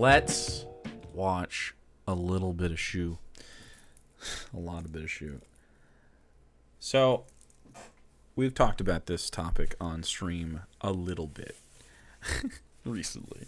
let's watch a little bit of Shoe. A lot of bit of Shoe. So, we've talked about this topic on stream a little bit recently.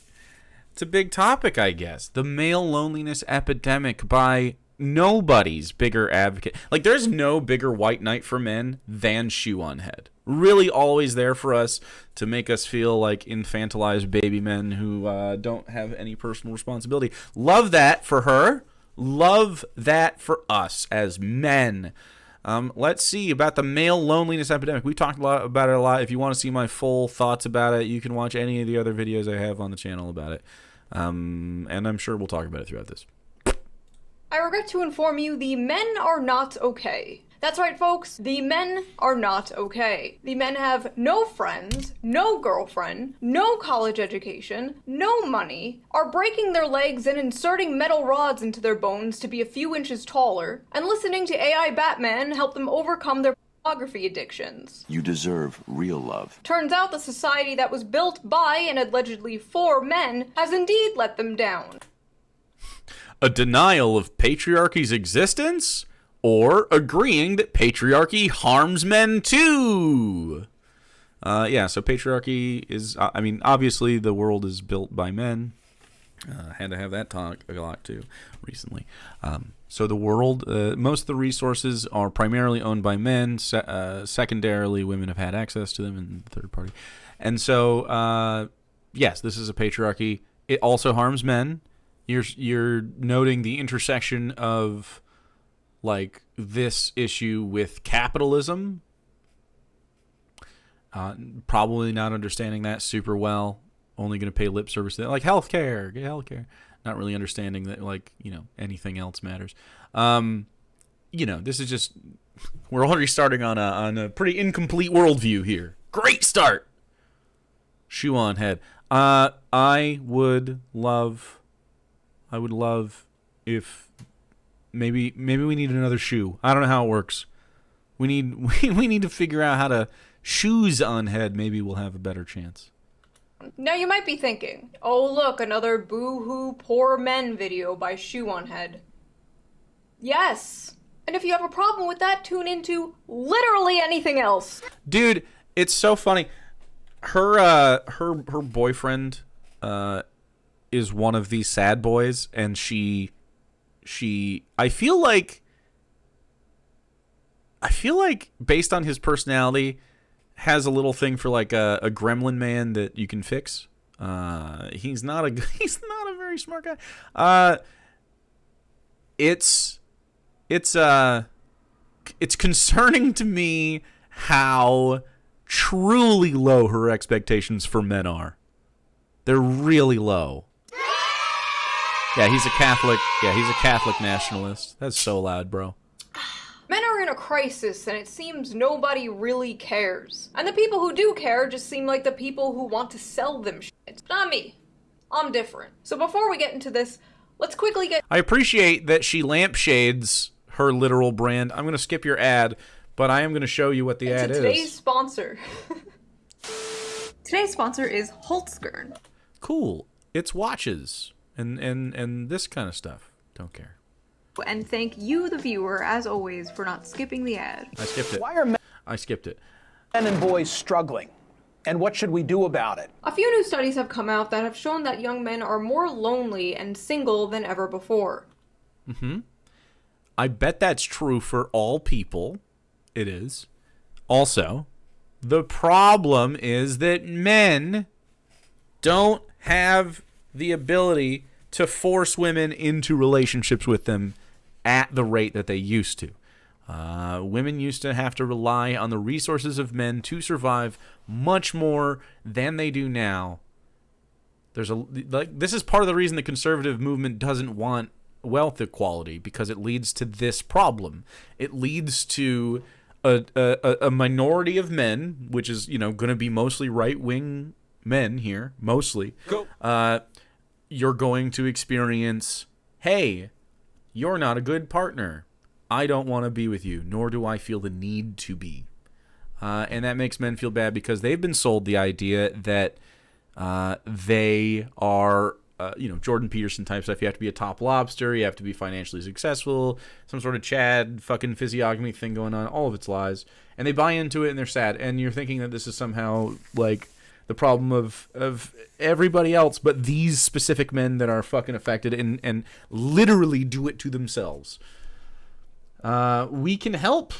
It's a big topic, I guess. The male loneliness epidemic by nobody's bigger advocate. Like, there's no bigger white knight for men than Shoe0nhead. Really always there for us to make us feel like infantilized baby men who don't have any personal responsibility. Love that for her. Love that for us as men. Let's see about the male loneliness epidemic. We talked about it a lot. If you want to see my full thoughts about it, you can watch any of the other videos I have on the channel about it. And I'm sure we'll talk about it throughout this. I regret to inform you, the men are not okay. That's right, folks, the men are not okay. The men have no friends, no girlfriend, no college education, no money, are breaking their legs and inserting metal rods into their bones to be a few inches taller, and listening to AI Batman help them overcome their pornography addictions. You deserve real love. Turns out the society that was built by and allegedly for men has indeed let them down. A denial of patriarchy's existence, or agreeing that patriarchy harms men too. Yeah, so patriarchy is, I mean, obviously the world is built by men. Had to have that talk a lot too recently. So the world, most of the resources are primarily owned by men. Secondarily, women have had access to them in the third party. And so, yes, this is a patriarchy. It also harms men. You're noting the intersection of like this issue with capitalism. Probably not understanding that super well. Only going to pay lip service to that, like healthcare, get healthcare. Not really understanding that, like, you know, anything else matters. You know, this is just, we're already starting on a pretty incomplete worldview here. Great start. Shoe0nhead. I would love if maybe we need another shoe. I don't know how it works. We need to figure out how to Shoe0nhead. Maybe we'll have a better chance. Now you might be thinking, oh look, another boo-hoo poor men video by Shoe0nhead. Yes. And if you have a problem with that, tune into literally anything else. Dude, it's so funny. Her boyfriend is one of these sad boys, and she I feel like based on his personality has a little thing for like a gremlin man that you can fix. He's not a very smart guy. It's concerning to me how truly low her expectations for men are. They're really low. Yeah, he's a Catholic. Yeah, he's a Catholic nationalist. That's so loud, bro. Men are in a crisis, and it seems nobody really cares. And the people who do care just seem like the people who want to sell them shit. Not me. I'm different. So before we get into this, let's quickly get... I appreciate that she lampshades her literal brand. I'm going to skip your ad, but I am going to show you what the ad is. Today's sponsor. Today's sponsor is Holtzgern. Cool. It's watches and this kind of stuff. Don't care. And thank you, the viewer, as always, for not skipping the ad. I skipped it. Why are men I skipped it. and boys struggling? And what should we do about it? A few new studies have come out that have shown that young men are more lonely and single than ever before. I bet that's true for all people. It is. Also, the problem is that men don't have the ability to force women into relationships with them at the rate that they used to. Women used to have to rely on the resources of men to survive much more than they do now. This is part of the reason the conservative movement doesn't want wealth equality, because it leads to this problem. It leads to a minority of men, which is, you know, going to be mostly right-wing men here, mostly. You're going to experience, hey, you're not a good partner. I don't want to be with you, nor do I feel the need to be. And that makes men feel bad because they've been sold the idea that they are Jordan Peterson type stuff. You have to be a top lobster. You have to be financially successful. Some sort of Chad fucking physiognomy thing going on. All of it's lies. And they buy into it and they're sad. And you're thinking that this is somehow like the problem of everybody else, but these specific men that are fucking affected and literally do it to themselves. We can help.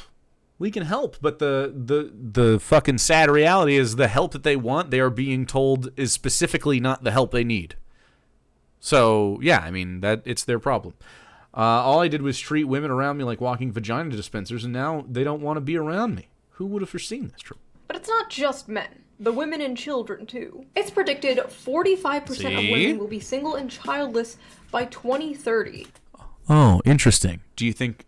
But the fucking sad reality is the help that they want, they are being told is specifically not the help they need. So, yeah, I mean, that it's their problem. All I did was treat women around me like walking vagina dispensers, and now they don't want to be around me. Who would have foreseen this? True. But it's not just men. The women and children, too. It's predicted 45% of women will be single and childless by 2030. Oh, interesting. Do you think...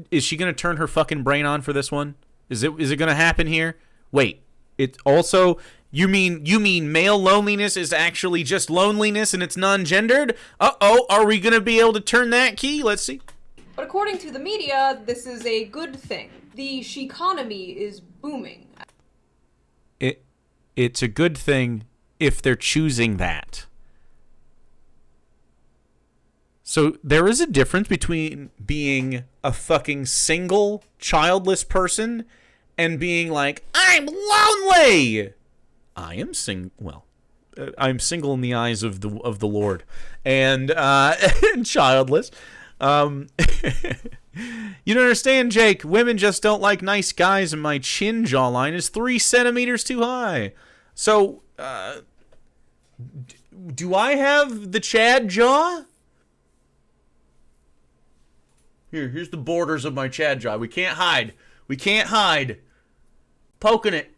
Is she going to turn her fucking brain on for this one? Is it going to happen here? Wait. It also... You mean male loneliness is actually just loneliness and it's non-gendered? Uh-oh, are we going to be able to turn that key? Let's see. But according to the media, this is a good thing. The she-economy is booming. It's a good thing if they're choosing that. So there is a difference between being a fucking single, childless person and being like, I'm lonely! I am I'm single in the eyes of the Lord, and childless. You don't understand, Jake. Women just don't like nice guys, and my chin jawline is 3 centimeters too high. So, do I have the Chad jaw? Here's the borders of my Chad jaw. We can't hide. Poking it.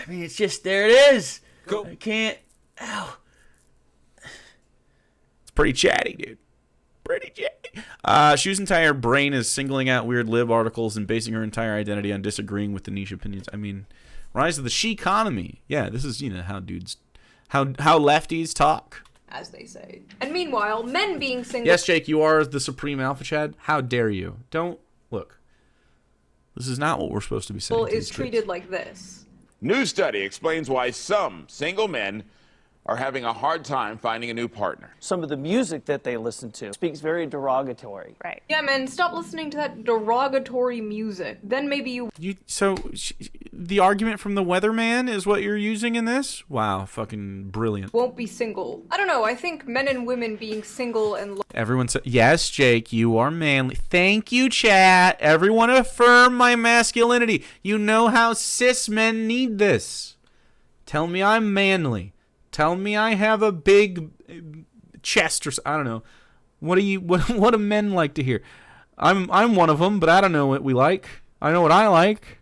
I mean, it's just, there it is. Go. I can't. Ow. It's pretty chatty, dude. Pretty chatty. Shoe's entire brain is singling out weird lib articles and basing her entire identity on disagreeing with the niche opinions. I mean, rise of the she-economy. Yeah, this is, how dudes, how lefties talk. As they say. And meanwhile, men being single... Yes, Jake, you are the supreme alpha, Chad. How dare you? Don't... Look. This is not what we're supposed to be saying. ...is treated like this. New study explains why some single men are having a hard time finding a new partner. Some of the music that they listen to speaks very derogatory. Right. Yeah, man, stop listening to that derogatory music. Then maybe you... The argument from the weatherman is what you're using in this? Wow, fucking brilliant. Won't be single. I don't know, I think men and women being single and... Everyone said, yes, Jake, you are manly. Thank you, chat. Everyone affirm my masculinity. You know how cis men need this. Tell me I'm manly. Tell me I have a big chest or I don't know. What do men like to hear? I'm one of them, but I don't know what we like. I know what I like.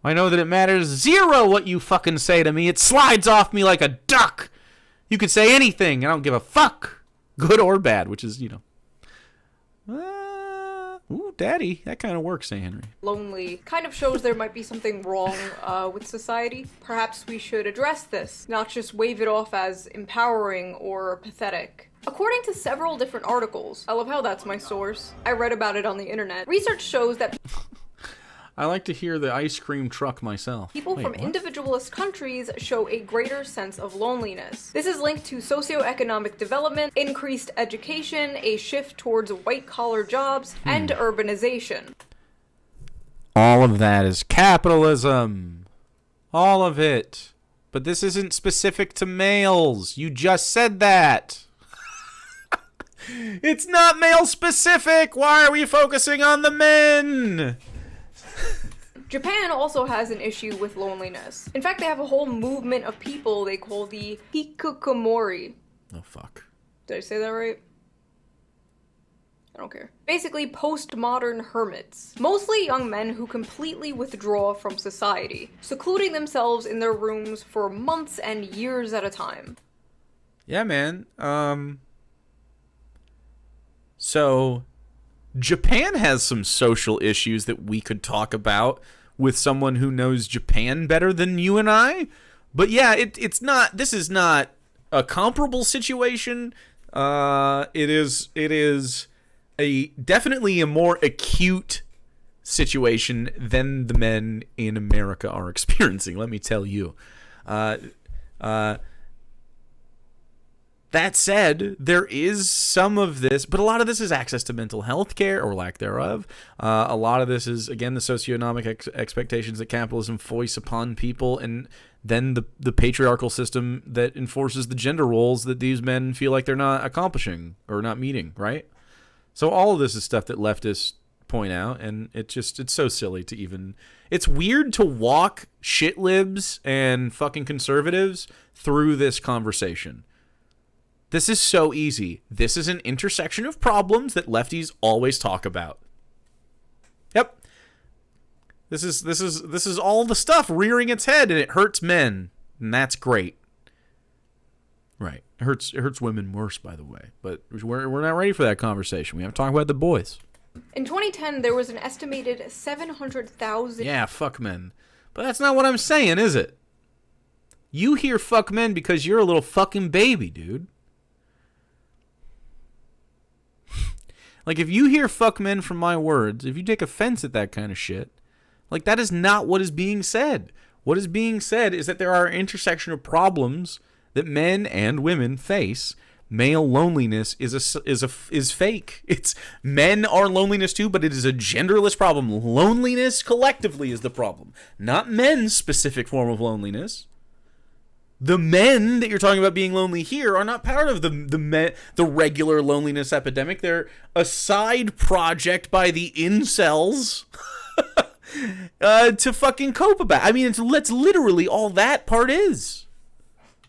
I know that it matters zero what you fucking say to me. It slides off me like a duck. You could say anything. I don't give a fuck. Good or bad, which is, ooh, daddy. That kind of works, eh, Henry? Lonely kind of shows there might be something wrong with society. Perhaps we should address this, not just wave it off as empowering or pathetic. According to several different articles, I love how that's my source. I read about it on the internet. Research shows that I like to hear the ice cream truck myself. People from individualist countries show a greater sense of loneliness. This is linked to socioeconomic development, increased education, a shift towards white-collar jobs, and urbanization. All of that is capitalism. All of it. But this isn't specific to males. You just said that. It's not male specific. Why are we focusing on the men? Japan also has an issue with loneliness. In fact, they have a whole movement of people they call the hikikomori. Oh, fuck. Did I say that right? I don't care. Basically, postmodern hermits. Mostly young men who completely withdraw from society, secluding themselves in their rooms for months and years at a time. Yeah, man. So, Japan has some social issues that we could talk about with someone who knows Japan better than you and I. But yeah, it's not. This is not a comparable situation. It is definitely a more acute situation than the men in America are experiencing. Let me tell you. That said, there is some of this, but a lot of this is access to mental health care or lack thereof. A lot of this is, again, the socioeconomic expectations that capitalism foists upon people, and then the patriarchal system that enforces the gender roles that these men feel like they're not accomplishing or not meeting, right? So all of this is stuff that leftists point out, and it's so silly to even... It's weird to walk shit libs and fucking conservatives through this conversation. This is so easy. This is an intersection of problems that lefties always talk about. Yep. This is all the stuff rearing its head, and it hurts men, and that's great. Right. It hurts women worse, by the way. But we're not ready for that conversation. We have to talk about the boys. In 2010, there was an estimated 700,000... Yeah, fuck men. But that's not what I'm saying, is it? You hear fuck men because you're a little fucking baby, dude. Like, if you hear fuck men from my words, if you take offense at that kind of shit, like, that is not what is being said. What is being said is that there are an intersection of problems that men and women face. Male loneliness is fake. It's men are loneliness too, but it is a genderless problem. Loneliness collectively is the problem, not men's specific form of loneliness. The men that you're talking about being lonely here are not part of the regular loneliness epidemic. They're a side project by the incels to fucking cope about. I mean, it's literally all that part is.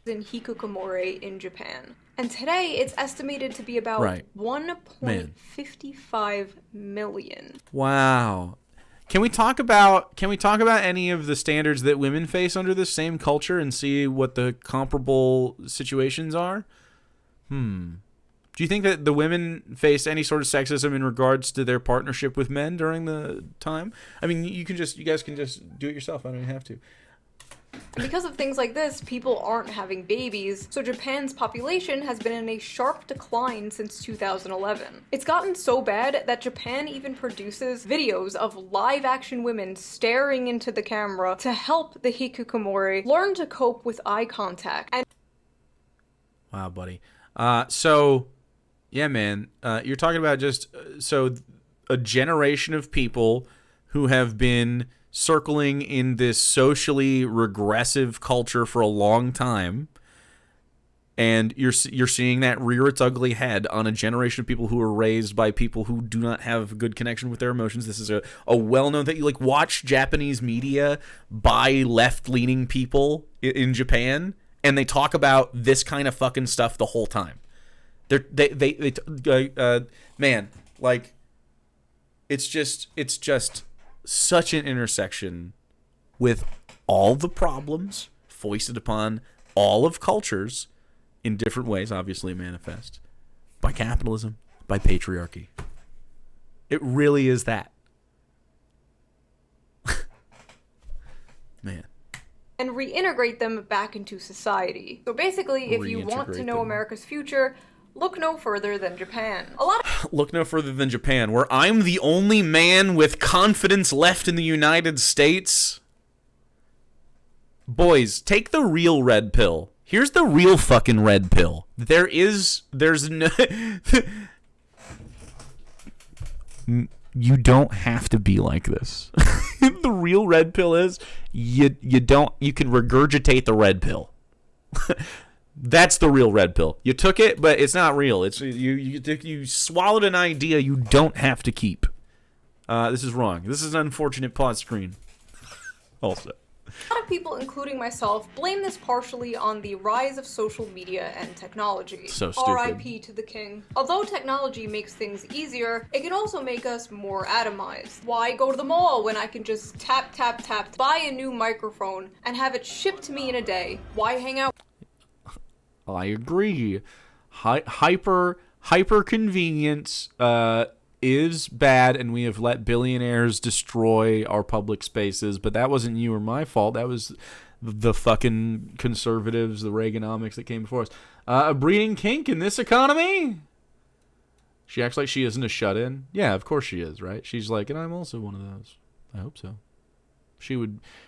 In hikikomori in Japan. And today it's estimated to be about 1.55 million. Wow. Can we talk about any of the standards that women face under this same culture and see what the comparable situations are? Do you think that the women face any sort of sexism in regards to their partnership with men during the time? I mean, you guys can just do it yourself. I don't even have to. And because of things like this, people aren't having babies, so Japan's population has been in a sharp decline since 2011. It's gotten so bad that Japan even produces videos of live-action women staring into the camera to help the hikikomori learn to cope with eye contact. And wow, buddy. So, yeah, man, you're talking about just a generation of people who have been circling in this socially regressive culture for a long time, and you're seeing that rear its ugly head on a generation of people who are raised by people who do not have a good connection with their emotions. This is a well-known thing. You like watch Japanese media by left-leaning people in Japan, and they talk about this kind of fucking stuff the whole time. Man, like, it's just such an intersection with all the problems foisted upon all of cultures in different ways, obviously manifest by capitalism, by patriarchy. It really is that. Man. And reintegrate them back into society. So basically, if you want to know America's future, look no further than Japan. Look no further than Japan, where I'm the only man with confidence left in the United States. Boys, take the real red pill. Here's the real fucking red pill. There's no... You don't have to be like this. The real red pill is you can regurgitate the red pill. That's the real red pill. You took it, but it's not real. It's you swallowed an idea you don't have to keep. This is wrong. This is an unfortunate plot screen. Also, a lot of people, including myself, blame this partially on the rise of social media and technology. So stupid. R.I.P. to the king. Although technology makes things easier, it can also make us more atomized. Why go to the mall when I can just tap, tap, tap, buy a new microphone, and have it shipped to me in a day? Why hang out? I agree. Hyper convenience is bad, and we have let billionaires destroy our public spaces, but that wasn't you or my fault. That was the fucking conservatives, the Reaganomics that came before us. A breeding kink in this economy? She acts like she isn't a shut-in. Yeah, of course she is, right? She's like, and I'm also one of those. I hope so.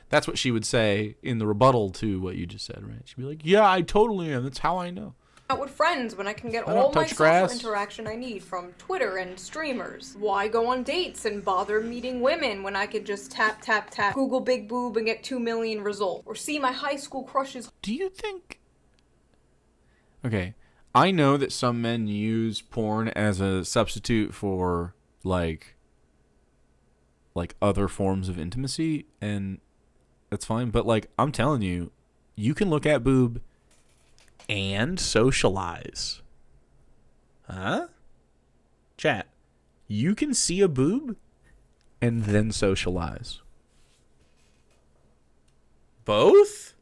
That's what she would say in the rebuttal to what you just said, right? She'd be like, yeah, I totally am. That's how I know. Out with friends when I can get I don't all my touch social grass. interaction I need from Twitter and streamers? Why go on dates and bother meeting women when I could just tap, tap, tap, Google big boob and get 2 million results? Or see my high school crushes. Do you think... Okay, I know that some men use porn as a substitute for, like other forms of intimacy, and that's fine. But, like, I'm telling you, you can look at boob and socialize. Huh? Chat. You can see a boob and then socialize. Both?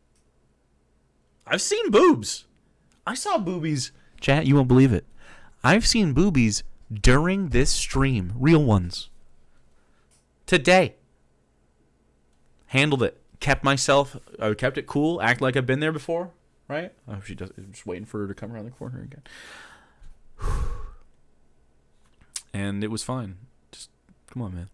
I've seen boobs. I saw boobies. Chat, you won't believe it. I've seen boobies during this stream. Real ones. Today. Handled it. Kept it cool. Act like I've been there before. Right? Oh, she does. I'm just waiting for her to come around the corner again. And it was fine. Just come on, man.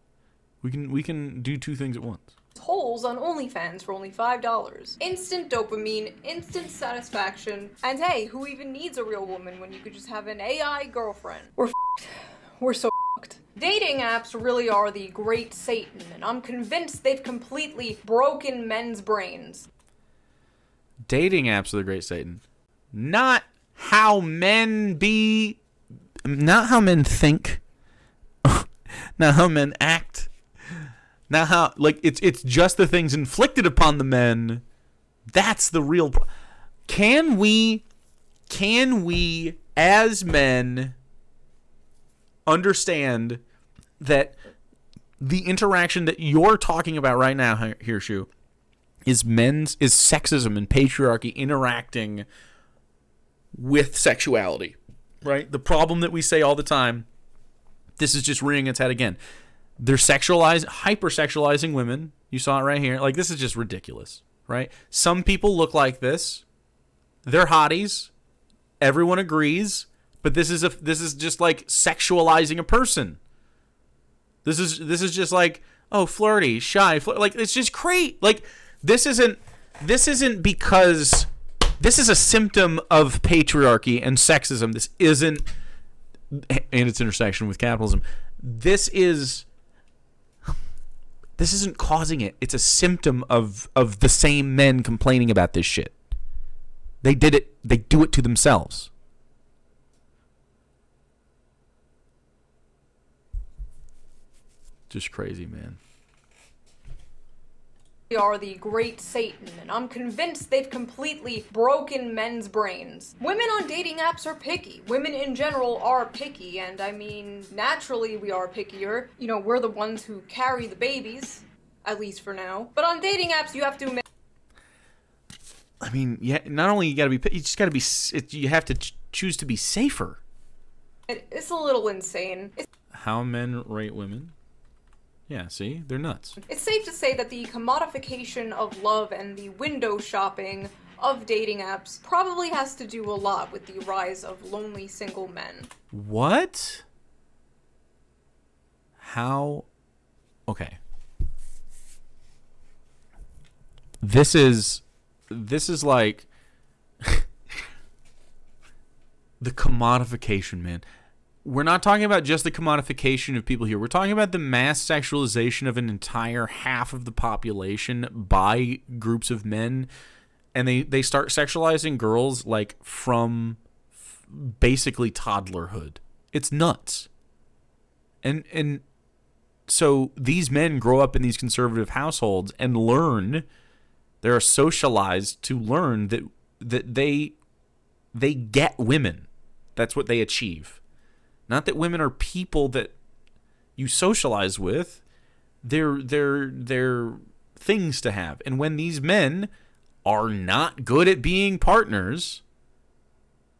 We can do two things at once. Holes on OnlyFans for only $5. Instant dopamine, instant satisfaction, and hey, who even needs a real woman when you could just have an AI girlfriend? We're f***ed. We're so f***ed. Dating apps really are the great Satan, and I'm convinced they've completely broken men's brains. Dating apps are the great Satan. Not how men think. Not how men act. Not how, like, it's just the things inflicted upon the men. That's the real Can we as men understand that the interaction that you're talking about right now here, Shoe, is sexism and patriarchy interacting with sexuality, right? The problem that we say all the time, this is just rearing its head again. They're hyper-sexualizing women. You saw it right here. Like, this is just ridiculous, right? Some people look like this. They're hotties. Everyone agrees. But this is just like sexualizing a person. This is just like, oh, flirty, shy, like, it's just great. Like, this isn't because this is a symptom of patriarchy and sexism. This isn't, and its intersection with capitalism. This isn't causing it. It's a symptom of the same men complaining about this shit. They did it. They do it to themselves. Just crazy, man. They are the great Satan, and I'm convinced they've completely broken men's brains. Women on dating apps are picky. Women in general are picky, and I mean, naturally we are pickier. You know, we're the ones who carry the babies, at least for now. But on dating apps, you have to admit, I mean, yeah, not only you just gotta be, you have to choose to be safer. it's a little insane. How men rate women? Yeah, see? They're nuts. It's safe to say that the commodification of love and the window shopping of dating apps probably has to do a lot with the rise of lonely single men. What? How? Okay. This is like the commodification, man. We're not talking about just the commodification of people here. We're talking about the mass sexualization of an entire half of the population by groups of men. And they start sexualizing girls like from basically toddlerhood. It's nuts. And so these men grow up in these conservative households and learn, they're socialized to learn that they get women. That's what they achieve. Not that women are people that you socialize with. They're things to have. And when these men are not good at being partners,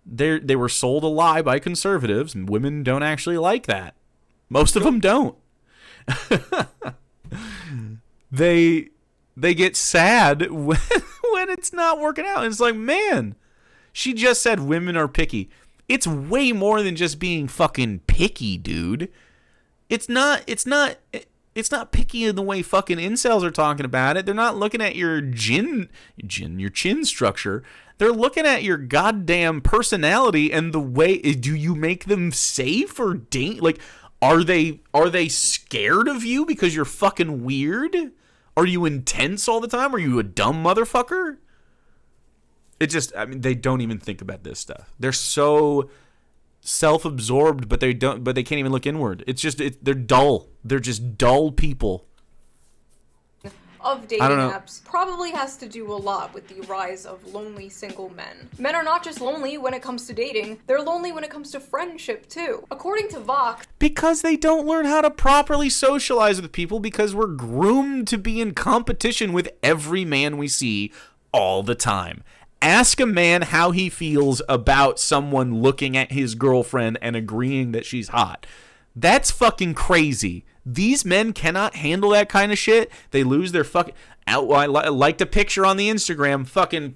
they were sold a lie by conservatives, and women don't actually like that. Most of them don't. They get sad when it's not working out. And it's like, man, she just said women are picky. It's way more than just being fucking picky, dude. It's not It's not picky in the way fucking incels are talking about it. They're not looking at your chin structure. They're looking at your goddamn personality and the way. Do you make them safe or like? Are they scared of you because you're fucking weird? Are you intense all the time? Are you a dumb motherfucker? They don't even think about this stuff. They're so self-absorbed, but they can't even look inward. They're dull. They're just dull people. Of dating apps probably has to do a lot with the rise of lonely single men. Men are not just lonely when it comes to dating, they're lonely when it comes to friendship too. According to Vox, because they don't learn how to properly socialize with people, because we're groomed to be in competition with every man we see all the time. Ask a man how he feels about someone looking at his girlfriend and agreeing that she's hot. That's fucking crazy. These men cannot handle that kind of shit. They lose their fucking... I liked a picture on the Instagram. Fucking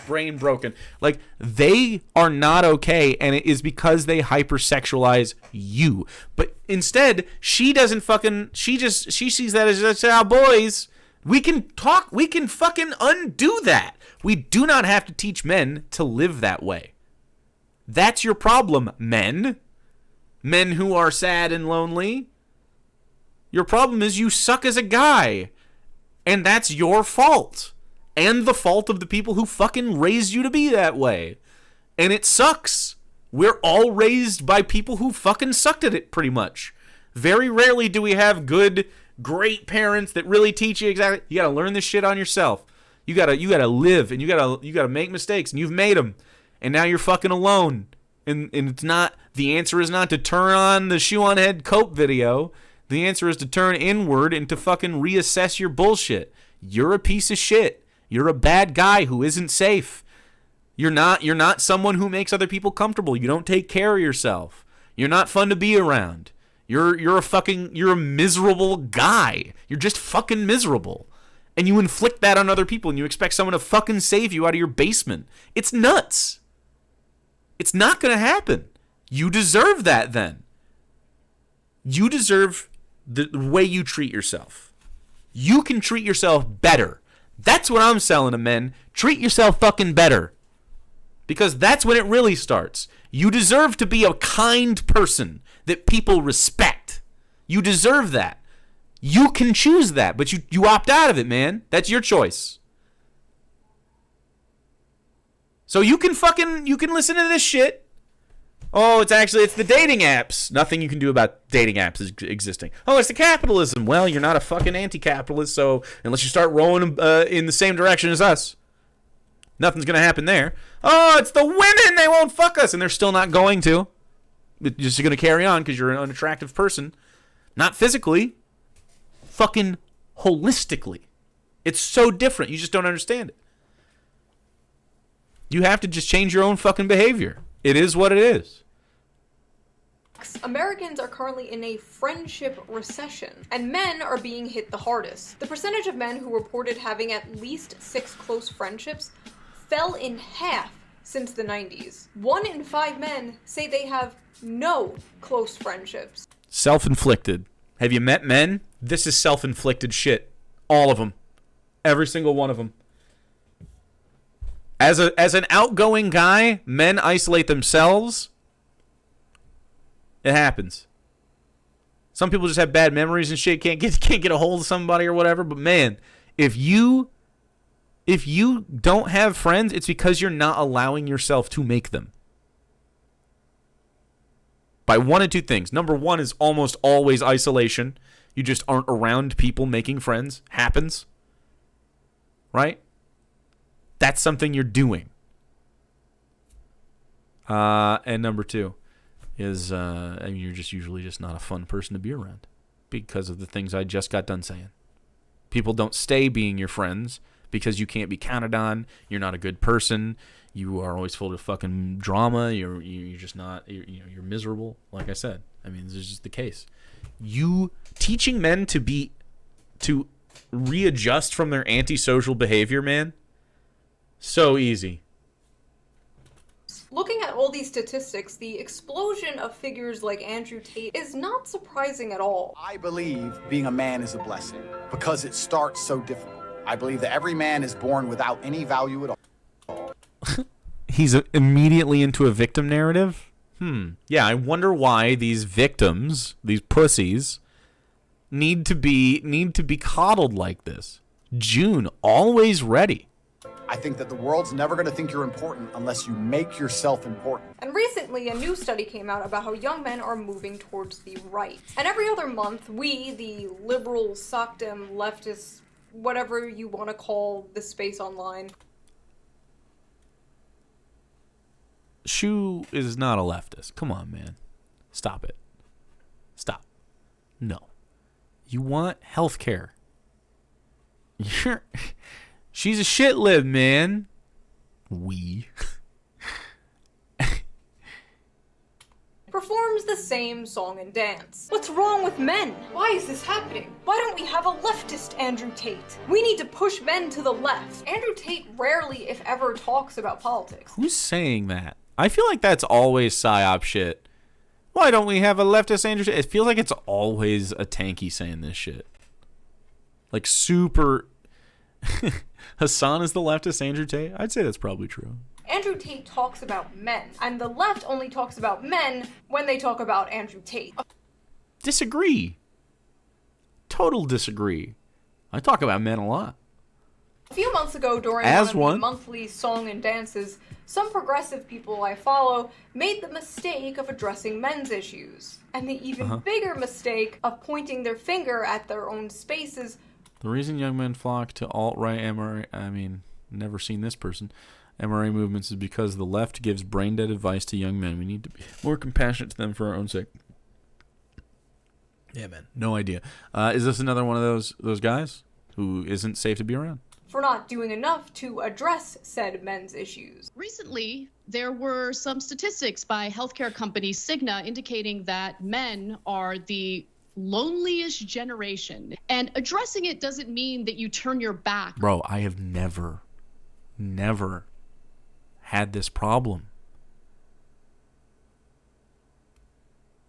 brain broken. Like, they are not okay, and it is because they hypersexualize you. But instead, she doesn't fucking... She sees that as just our boys. We can talk. We can fucking undo that. We do not have to teach men to live that way. That's your problem, men. Men who are sad and lonely. Your problem is you suck as a guy. And that's your fault. And the fault of the people who fucking raised you to be that way. And it sucks. We're all raised by people who fucking sucked at it, pretty much. Very rarely do we have good, great parents that really teach you exactly. You gotta learn this shit on yourself. You gotta live, and you gotta make mistakes, and you've made them. And now you're fucking alone. And it's not, the answer is not to turn on the Shoe0nhead cope video. The answer is to turn inward and to fucking reassess your bullshit. You're a piece of shit. You're a bad guy who isn't safe. You're not someone who makes other people comfortable. You don't take care of yourself. You're not fun to be around. You're a miserable guy. You're just fucking miserable. And you inflict that on other people and you expect someone to fucking save you out of your basement. It's nuts. It's not going to happen. You deserve that then. You deserve the way you treat yourself. You can treat yourself better. That's what I'm selling to men. Treat yourself fucking better. Because that's when it really starts. You deserve to be a kind person that people respect. You deserve that. You can choose that, but you opt out of it, man. That's your choice. So you can listen to this shit. Oh, it's the dating apps. Nothing you can do about dating apps is existing. Oh, it's the capitalism. Well, you're not a fucking anti-capitalist, so unless you start rolling in the same direction as us, nothing's going to happen there. Oh, it's the women. They won't fuck us, and they're still not going to. You're just going to carry on because you're an unattractive person. Not physically. Fucking holistically. It's so different. You just don't understand it. You have to just change your own fucking behavior. It is what it is. Americans are currently in a friendship recession, and men are being hit the hardest. The percentage of men who reported having at least 6 close friendships fell in half since the 90s. 1 in 5 men say they have no close friendships. Self-inflicted. Have you met men? This is self-inflicted shit. All of them. Every single one of them. As an outgoing guy, men isolate themselves. It happens. Some people just have bad memories and shit, can't get a hold of somebody or whatever. But man, if you don't have friends, it's because you're not allowing yourself to make them. By one of two things. Number one is almost always isolation. You just aren't around people making friends. Happens. Right? That's something you're doing. And number two is you're just usually just not a fun person to be around because of the things I just got done saying. People don't stay being your friends because you can't be counted on. You're not a good person. You are always full of fucking drama. You're just not. You're miserable. Like I said, I mean, this is just the case. You teaching men to readjust from their antisocial behavior, man. So easy. Looking at all these statistics, the explosion of figures like Andrew Tate is not surprising at all. I believe being a man is a blessing because it starts so difficult. I believe that every man is born without any value at all. He's immediately into a victim narrative. Yeah, I wonder why these victims, these pussies, need to be coddled like this. June, always ready. I think that the world's never going to think you're important unless you make yourself important. And recently, a new study came out about how young men are moving towards the right. And every other month, we, the liberal, sockdom, leftists, whatever you want to call the space online. Shoe is not a leftist. Come on, man. Stop it. Stop. No. You want health care. She's a shit lib, man. Performs the same song and dance. What's wrong with men? Why is this happening? Why don't we have a leftist Andrew Tate? We need to push men to the left. Andrew Tate rarely, if ever, talks about politics. Who's saying that? I feel like that's always psyop shit. Why don't we have a leftist Andrew Tate? It feels like it's always a tanky saying this shit. Like super... Hassan is the leftist Andrew Tate? I'd say that's probably true. Andrew Tate talks about men, and the left only talks about men when they talk about Andrew Tate. Disagree. Total disagree. I talk about men a lot. A few months ago, during one of the monthly song and dances, some progressive people I follow made the mistake of addressing men's issues, and the even bigger mistake of pointing their finger at their own spaces. The reason young men flock to alt-right MRA, never seen this person, MRA movements is because the left gives brain-dead advice to young men. We need to be more compassionate to them for our own sake. Yeah, man. No idea. Is this another one of those guys who isn't safe to be around? For not doing enough to address said men's issues. Recently, there were some statistics by healthcare company Cigna indicating that men are the loneliest generation. And addressing it doesn't mean that you turn your back. Bro, I have never had this problem.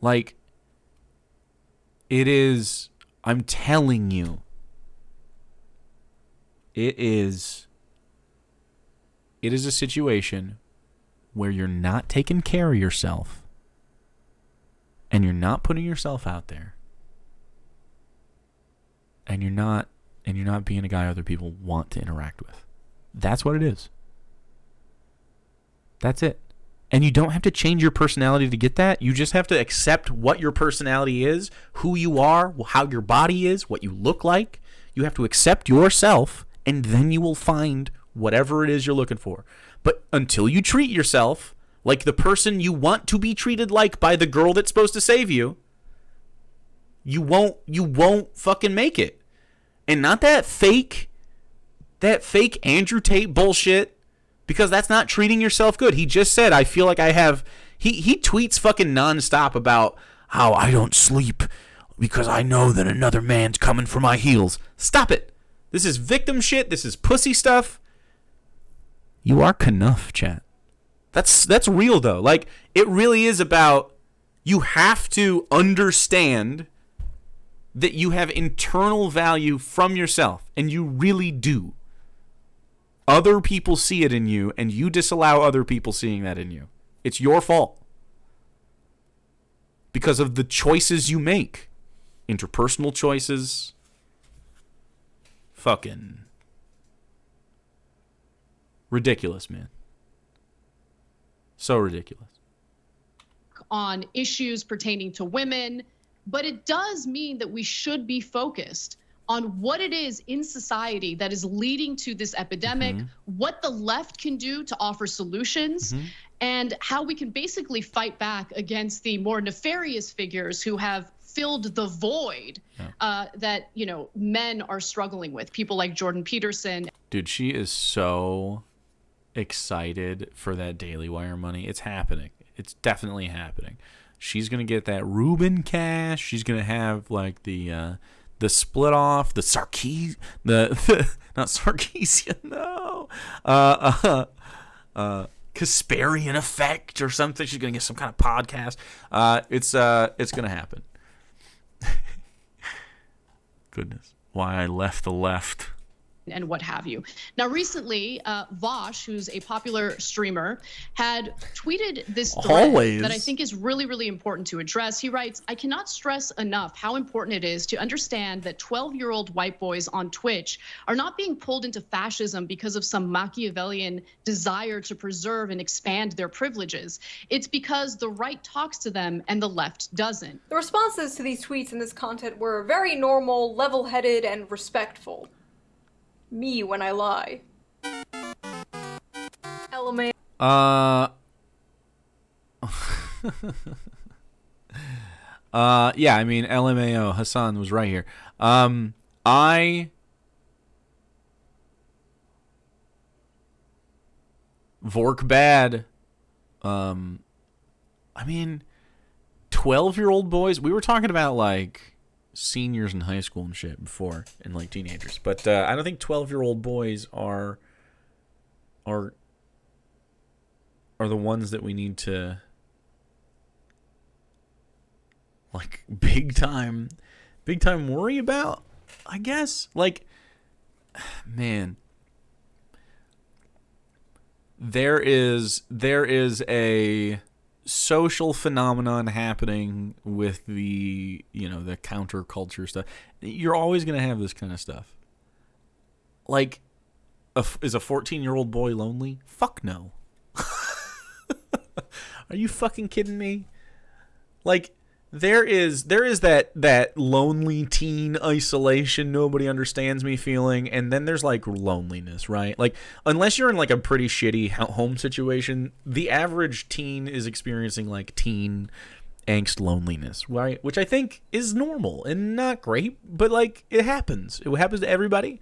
Like, it is, I'm telling you, it is a situation where you're not taking care of yourself and you're not putting yourself out there. And you're not being a guy other people want to interact with. That's what it is. That's it. And you don't have to change your personality to get that. You just have to accept what your personality is, who you are, how your body is, what you look like. You have to accept yourself, and then you will find whatever it is you're looking for. But until you treat yourself like the person you want to be treated like by the girl that's supposed to save you, you won't fucking make it. And not that fake Andrew Tate bullshit, because that's not treating yourself good. He just said, I feel like I have, he tweets fucking nonstop about how I don't sleep because I know that another man's coming for my heels. Stop it. This is victim shit. This is pussy stuff. You are enough, chat. That's real though. Like, it really is about, you have to understand that you have internal value from yourself, and you really do. Other people see it in you, and you disallow other people seeing that in you. It's your fault. Because of the choices you make. Interpersonal choices. Fucking ridiculous, man. So ridiculous. On issues pertaining to women, but it does mean that we should be focused on what it is in society that is leading to this epidemic, what the left can do to offer solutions, and how we can basically fight back against the more nefarious figures who have filled the void that, men are struggling with. People like Jordan Peterson. Dude, she is so excited for that Daily Wire money. It's happening. It's definitely happening. She's gonna get that Reuben cash. She's gonna have like the split off, the not Sarkeesian, no. Kasperian effect or something. She's gonna get some kind of podcast. It's gonna happen. Goodness, why I left the left. And what have you. Now, recently, Vosh, who's a popular streamer, had tweeted this thread that I think is really, really important to address. He writes, I cannot stress enough how important it is to understand that 12-year-old white boys on Twitch are not being pulled into fascism because of some Machiavellian desire to preserve and expand their privileges. It's because the right talks to them and the left doesn't. The responses to these tweets and this content were very normal, level-headed, and respectful. Me when I lie. LMAO. Yeah, I mean, LMAO, Hassan was right here. I Vork bad. I mean, 12-year-old boys, we were talking about, like, seniors in high school and shit before, and like teenagers, but I don't think 12-year-old boys are the ones that we need to like big time worry about, I guess. Like, man, there is a social phenomenon happening with the, the counterculture stuff. You're always going to have this kind of stuff. Like, is a 14-year-old boy lonely? Fuck no. Are you fucking kidding me? Like, there is that lonely teen isolation, nobody understands me feeling, and then there's like loneliness, right? Like, unless you're in like a pretty shitty home situation, the average teen is experiencing like teen angst loneliness, right? Which I think is normal and not great, but like it happens. It happens to everybody.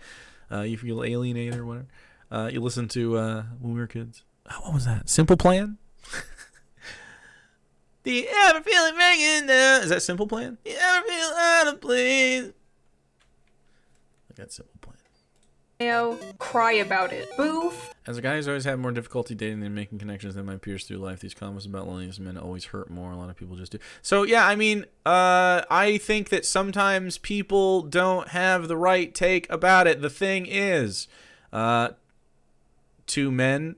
You feel alienated or whatever. You listen to when we were kids. What was that? Simple Plan? Do you ever feel it ringing down? Is that Simple Plan? Do you ever feel out of place? Look, that's Simple Plan. Cry about it. Boof. As a guy who's always had more difficulty dating than making connections than my peers through life, these comments about loneliness men always hurt more. A lot of people just do. So yeah, I mean, I think that sometimes people don't have the right take about it. The thing is, to men,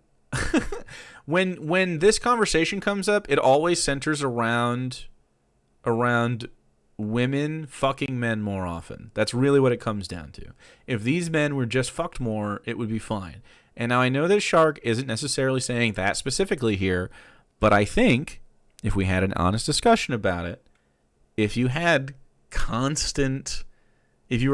when this conversation comes up, it always centers around women fucking men more often. That's really what it comes down to. If these men were just fucked more, it would be fine. And now I know that Shark isn't necessarily saying that specifically here, but I think if we had an honest discussion about it, if you were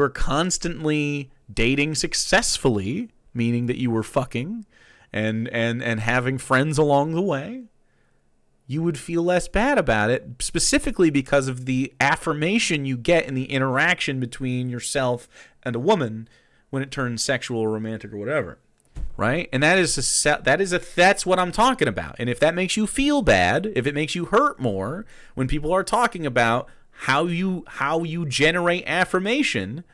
constantly dating successfully, meaning that you were fucking and having friends along the way, you would feel less bad about it, specifically because of the affirmation you get in the interaction between yourself and a woman when it turns sexual or romantic or whatever, right? And that's what I'm talking about. And if that makes you feel bad, if it makes you hurt more when people are talking about how you generate affirmation,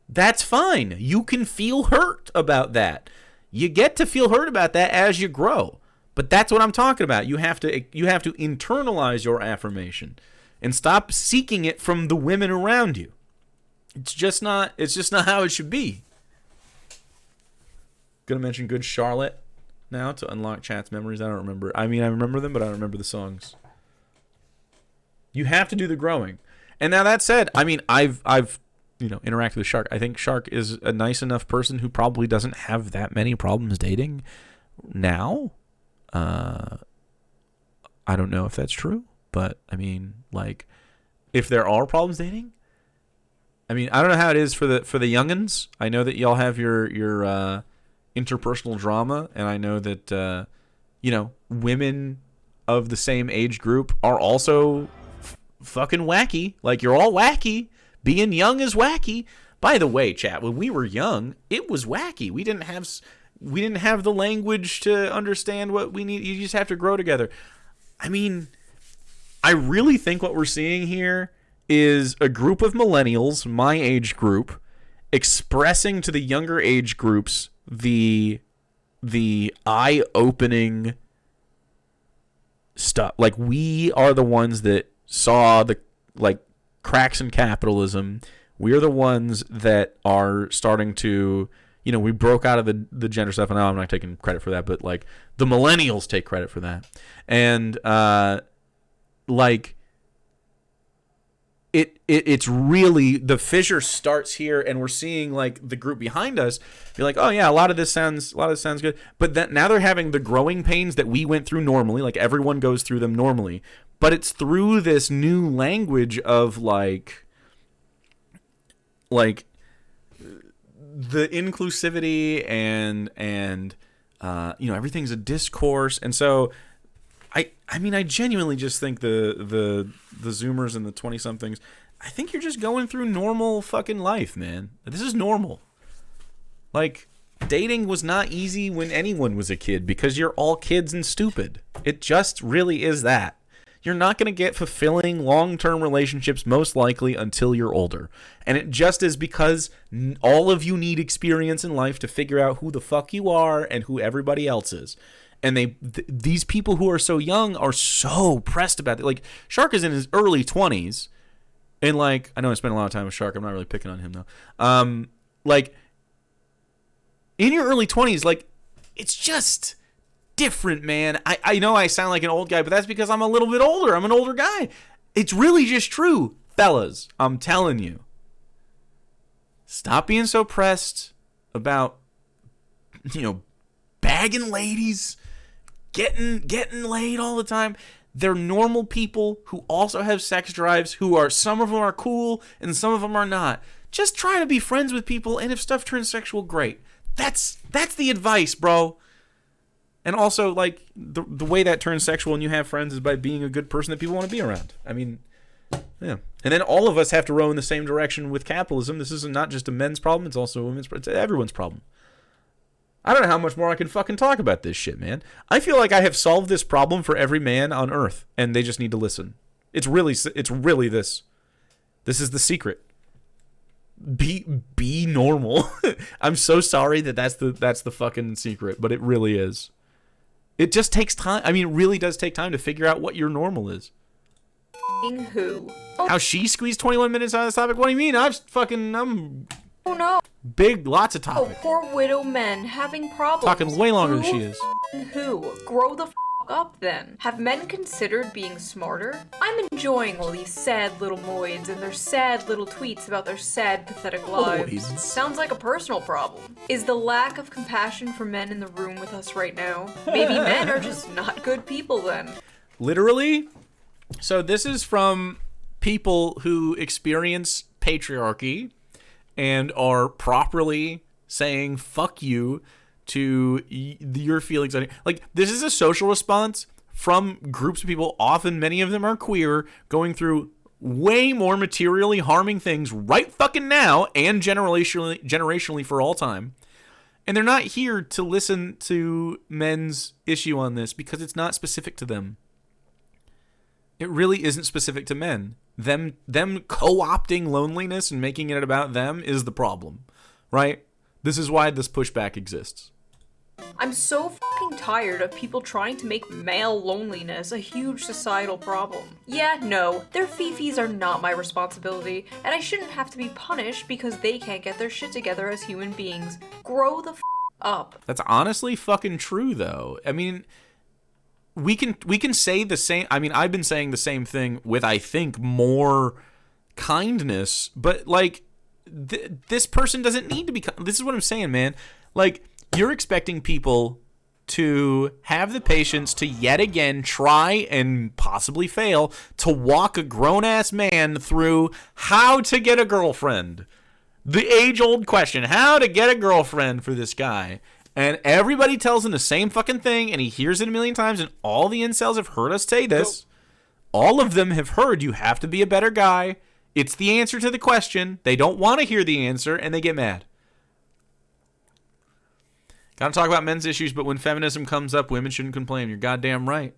that's fine. You can feel hurt about that. You get to feel hurt about that as you grow. But that's what I'm talking about. You have to internalize your affirmation and stop seeking it from the women around you. It's just not how it should be. Gonna mention Good Charlotte now to unlock chat's memories. I don't remember. I mean, I remember them, but I don't remember the songs. You have to do the growing. And now that said, I mean, I've interacted with Shark. I think Shark is a nice enough person who probably doesn't have that many problems dating now. I don't know if that's true, but I mean, like, if there are problems dating, I mean, I don't know how it is for the youngins. I know that y'all have your interpersonal drama, and I know that women of the same age group are also fucking wacky. Like, you're all wacky. Being young is wacky. By the way, chat, when we were young, it was wacky. We didn't have the language to understand what we need. You just have to grow together. I mean, I really think what we're seeing here is a group of millennials, my age group, expressing to the younger age groups the eye-opening stuff. Like, we are the ones that saw the like cracks in capitalism. We're the ones that are starting to, you know, we broke out of the gender stuff, and now I'm not taking credit for that, but like the millennials take credit for that. And like it's really, the fissure starts here, and we're seeing like the group behind us be like, oh yeah, a lot of this sounds good, but then now they're having the growing pains that we went through normally, like everyone goes through them normally, but it's through this new language of like the inclusivity and you know, everything's a discourse. And so I mean, I genuinely just think the Zoomers and the 20-somethings, I think you're just going through normal fucking life, man. This is normal. Like, dating was not easy when anyone was a kid because you're all kids and stupid. It just really is that. You're not going to get fulfilling long-term relationships most likely until you're older. And it just is because all of you need experience in life to figure out who the fuck you are and who everybody else is. And these people who are so young are so pressed about it. Like, Shark is in his early 20s. And, like, I know I spent a lot of time with Shark. I'm not really picking on him, though. Like, in your early 20s, like, it's just different, man. I know I sound like an old guy, but that's because I'm a little bit older. I'm an older guy. It's really just true. Fellas, I'm telling you. Stop being so pressed about, you know, bagging ladies, getting laid all the time. They're normal people who also have sex drives, who are, some of them are cool and some of them are not. Just try to be friends with people, and if stuff turns sexual, great. That's the advice, bro. And also, like, the way that turns sexual and you have friends is by being a good person that people want to be around. I mean, yeah. And then all of us have to row in the same direction with capitalism. This is not just a men's problem, it's also a women's problem. It's everyone's problem. I don't know how much more I can fucking talk about this shit, man. I feel like I have solved this problem for every man on Earth, and they just need to listen. It's really this. This is the secret. Be normal. I'm so sorry that's the fucking secret, but it really is. It just takes time. I mean, it really does take time to figure out what your normal is. Who? How she squeezed 21 minutes out of this topic? What do you mean? I'm Oh no. big, lots of Oh, topics. poor widow men having problems. Talking way longer than she is. Who? Grow the up then. Have men considered being smarter? I'm enjoying all these sad little moids and their sad little tweets about their sad, pathetic lives. Moids. Sounds like a personal problem. Is the lack of compassion for men in the room with us right now? Maybe men are just not good people then. Literally? So this is from people who experience patriarchy and are properly saying fuck you to your feelings on it. Like, this is a social response from groups of people, often many of them are queer, going through way more materially harming things right fucking now and generationally for all time. And they're not here to listen to men's issue on this because it's not specific to them. It really isn't specific to men. Them co-opting loneliness and making it about them is the problem, right? This is why this pushback exists. I'm so fucking tired of people trying to make male loneliness a huge societal problem. Yeah, no, their fifis are not my responsibility, and I shouldn't have to be punished because they can't get their shit together as human beings. Grow the up. That's honestly fucking true, though. I mean, we can say the same. I mean, I've been saying the same thing with, I think, more kindness, but like this person doesn't need to be. This is what I'm saying, man. Like, you're expecting people to have the patience to yet again try and possibly fail to walk a grown-ass man through how to get a girlfriend. The age-old question, how to get a girlfriend for this guy. And everybody tells him the same fucking thing, and he hears it a million times, and all the incels have heard us say this. All of them have heard you have to be a better guy. It's the answer to the question. They don't want to hear the answer, and they get mad. Gotta talk about men's issues, but when feminism comes up, women shouldn't complain. You're goddamn right.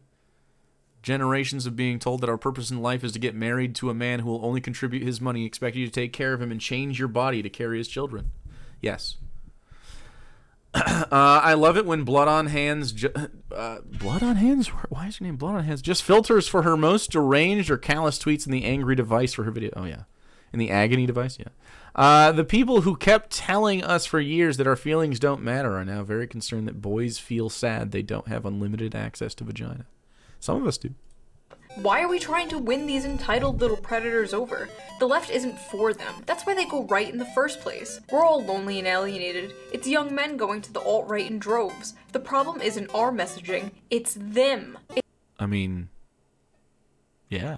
Generations of being told that our purpose in life is to get married to a man who will only contribute his money, expect you to take care of him, and change your body to carry his children. Yes. I love it when Blood on Hands... Blood on Hands? Why is her name Blood on Hands? Just filters for her most deranged or callous tweets in the angry device for her video. Oh, yeah. In the agony device? Yeah. The people who kept telling us for years that our feelings don't matter are now very concerned that boys feel sad they don't have unlimited access to vagina. Some of us do. Why are we trying to win these entitled little predators over? The left isn't for them. That's why they go right in the first place. We're all lonely and alienated. It's young men going to the alt-right in droves. The problem isn't our messaging, it's them. I mean, yeah.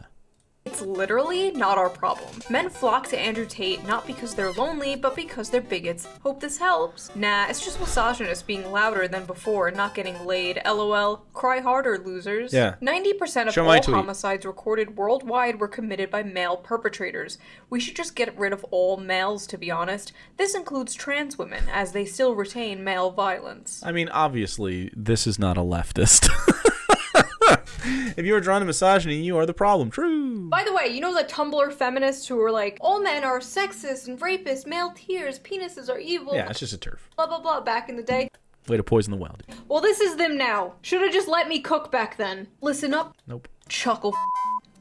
It's literally not our problem. Men flock to Andrew Tate not because they're lonely, but because they're bigots. Hope this helps. Nah, it's just misogynists being louder than before and not getting laid. LOL. Cry harder, losers. Yeah. 90% of Show my all tweet. homicides recorded worldwide were committed by male perpetrators. We should just get rid of all males, to be honest. This includes trans women, as they still retain male violence. I mean, obviously, this is not a leftist. If you are drawn to misogyny, you are the problem. True. By the way, you know the Tumblr feminists who were like, all men are sexist and rapists, male tears, penises are evil, Yeah, it's just a turf. blah blah blah back in the day? Way to poison the well, dude. Well, this is them now. Should've just let me cook back then. Listen up. Nope. Chuckle.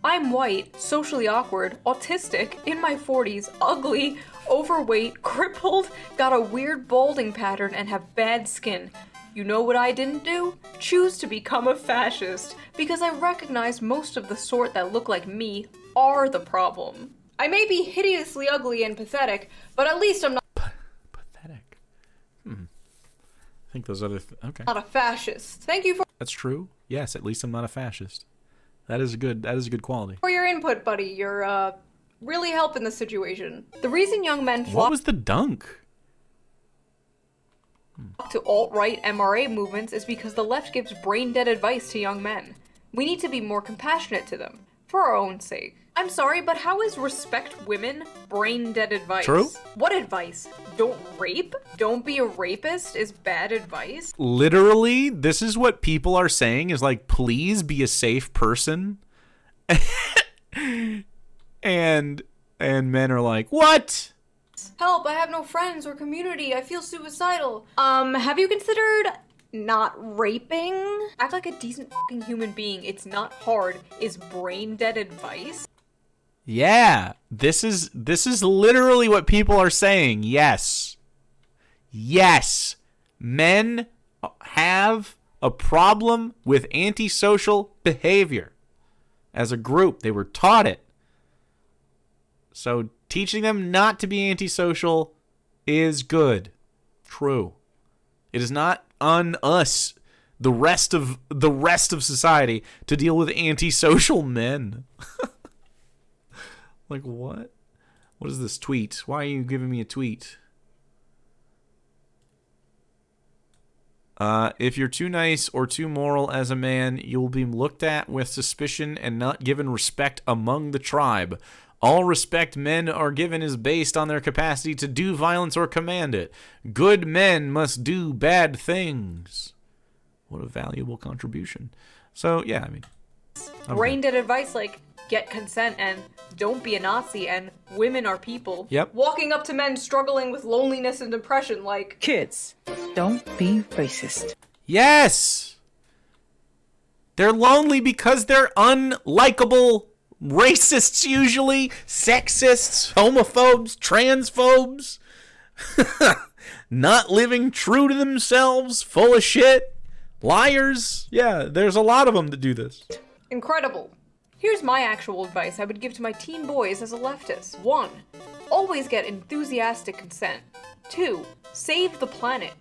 I'm white, socially awkward, autistic, in my 40s, ugly, overweight, crippled, got a weird balding pattern, and have bad skin. You know what I didn't do? Choose to become a fascist, because I recognize most of the sort that look like me are the problem. I may be hideously ugly and pathetic, but at least I'm Pathetic. I think those other... Okay. not a fascist. Thank you That's true. Yes, at least I'm not a fascist. That is a good quality. for your input, buddy. You're, really helping the situation. The reason young men What flock was the dunk? to alt-right MRA movements is because the left gives brain-dead advice to young men. We need to be more compassionate to them, for our own sake. I'm sorry, but how is respect women brain-dead advice? True. What advice? Don't rape? Don't be a rapist is bad advice? Literally, this is what people are saying is like, please be a safe person. and men are like, what? Help, I have no friends or community, I feel suicidal. Have you considered not raping? Act like a decent fucking human being, it's not hard, is brain-dead advice? Yeah, this is literally what people are saying. Yes. Yes. Men have a problem with antisocial behavior. As a group, they were taught it. So teaching them not to be antisocial is good. True. It is not on us, the rest of society, to deal with antisocial men. Like, what? What is this tweet? Why are you giving me a tweet? If you're too nice or too moral as a man, you'll be looked at with suspicion and not given respect among the tribe. All respect men are given is based on their capacity to do violence or command it. Good men must do bad things. What a valuable contribution. So, yeah, I mean... Brain-dead advice like, get consent and don't be a Nazi and women are people. Yep. Walking up to men struggling with loneliness and depression like, Kids, don't be racist. Yes! They're lonely because they're unlikable racists usually, sexists, homophobes, transphobes, not living true to themselves, full of shit, liars. Yeah, there's a lot of them that do this. incredible. Here's my actual advice I would give to my teen boys as a leftist. 1. Always get enthusiastic consent. 2. Save the planet.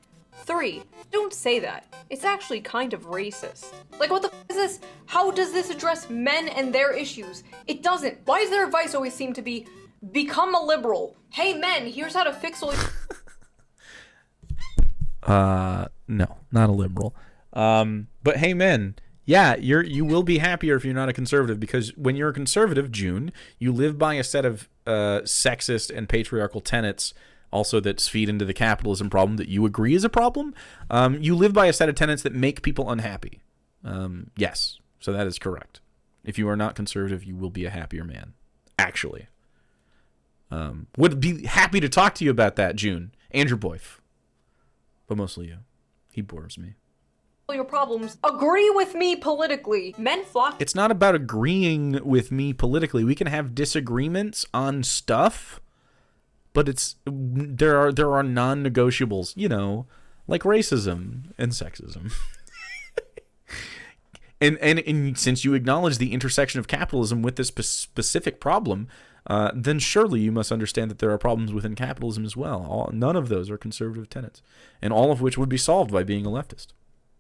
3. Don't say that. It's actually kind of racist. Like, what the f is this? How does this address men and their issues? It doesn't. Why does their advice always seem to be, become a liberal? Hey men, here's how to fix all No, not a liberal. But hey men, yeah, you will be happier if you're not a conservative, because when you're a conservative, June, you live by a set of sexist and patriarchal tenets, also that feed into the capitalism problem that you agree is a problem. You live by a set of tenets that make people unhappy. Yes, so that is correct. If you are not conservative, you will be a happier man. Actually. Would be happy to talk to you about that, June. Andrew Boyf. but mostly you. He bores me. Your problems. Agree with me politically. Men flock. It's not about agreeing with me politically. We can have disagreements on stuff, but there are non-negotiables, you know, like racism and sexism. and since you acknowledge the intersection of capitalism with this specific problem, then surely you must understand that there are problems within capitalism as well. None of those are conservative tenets, and all of which would be solved by being a leftist.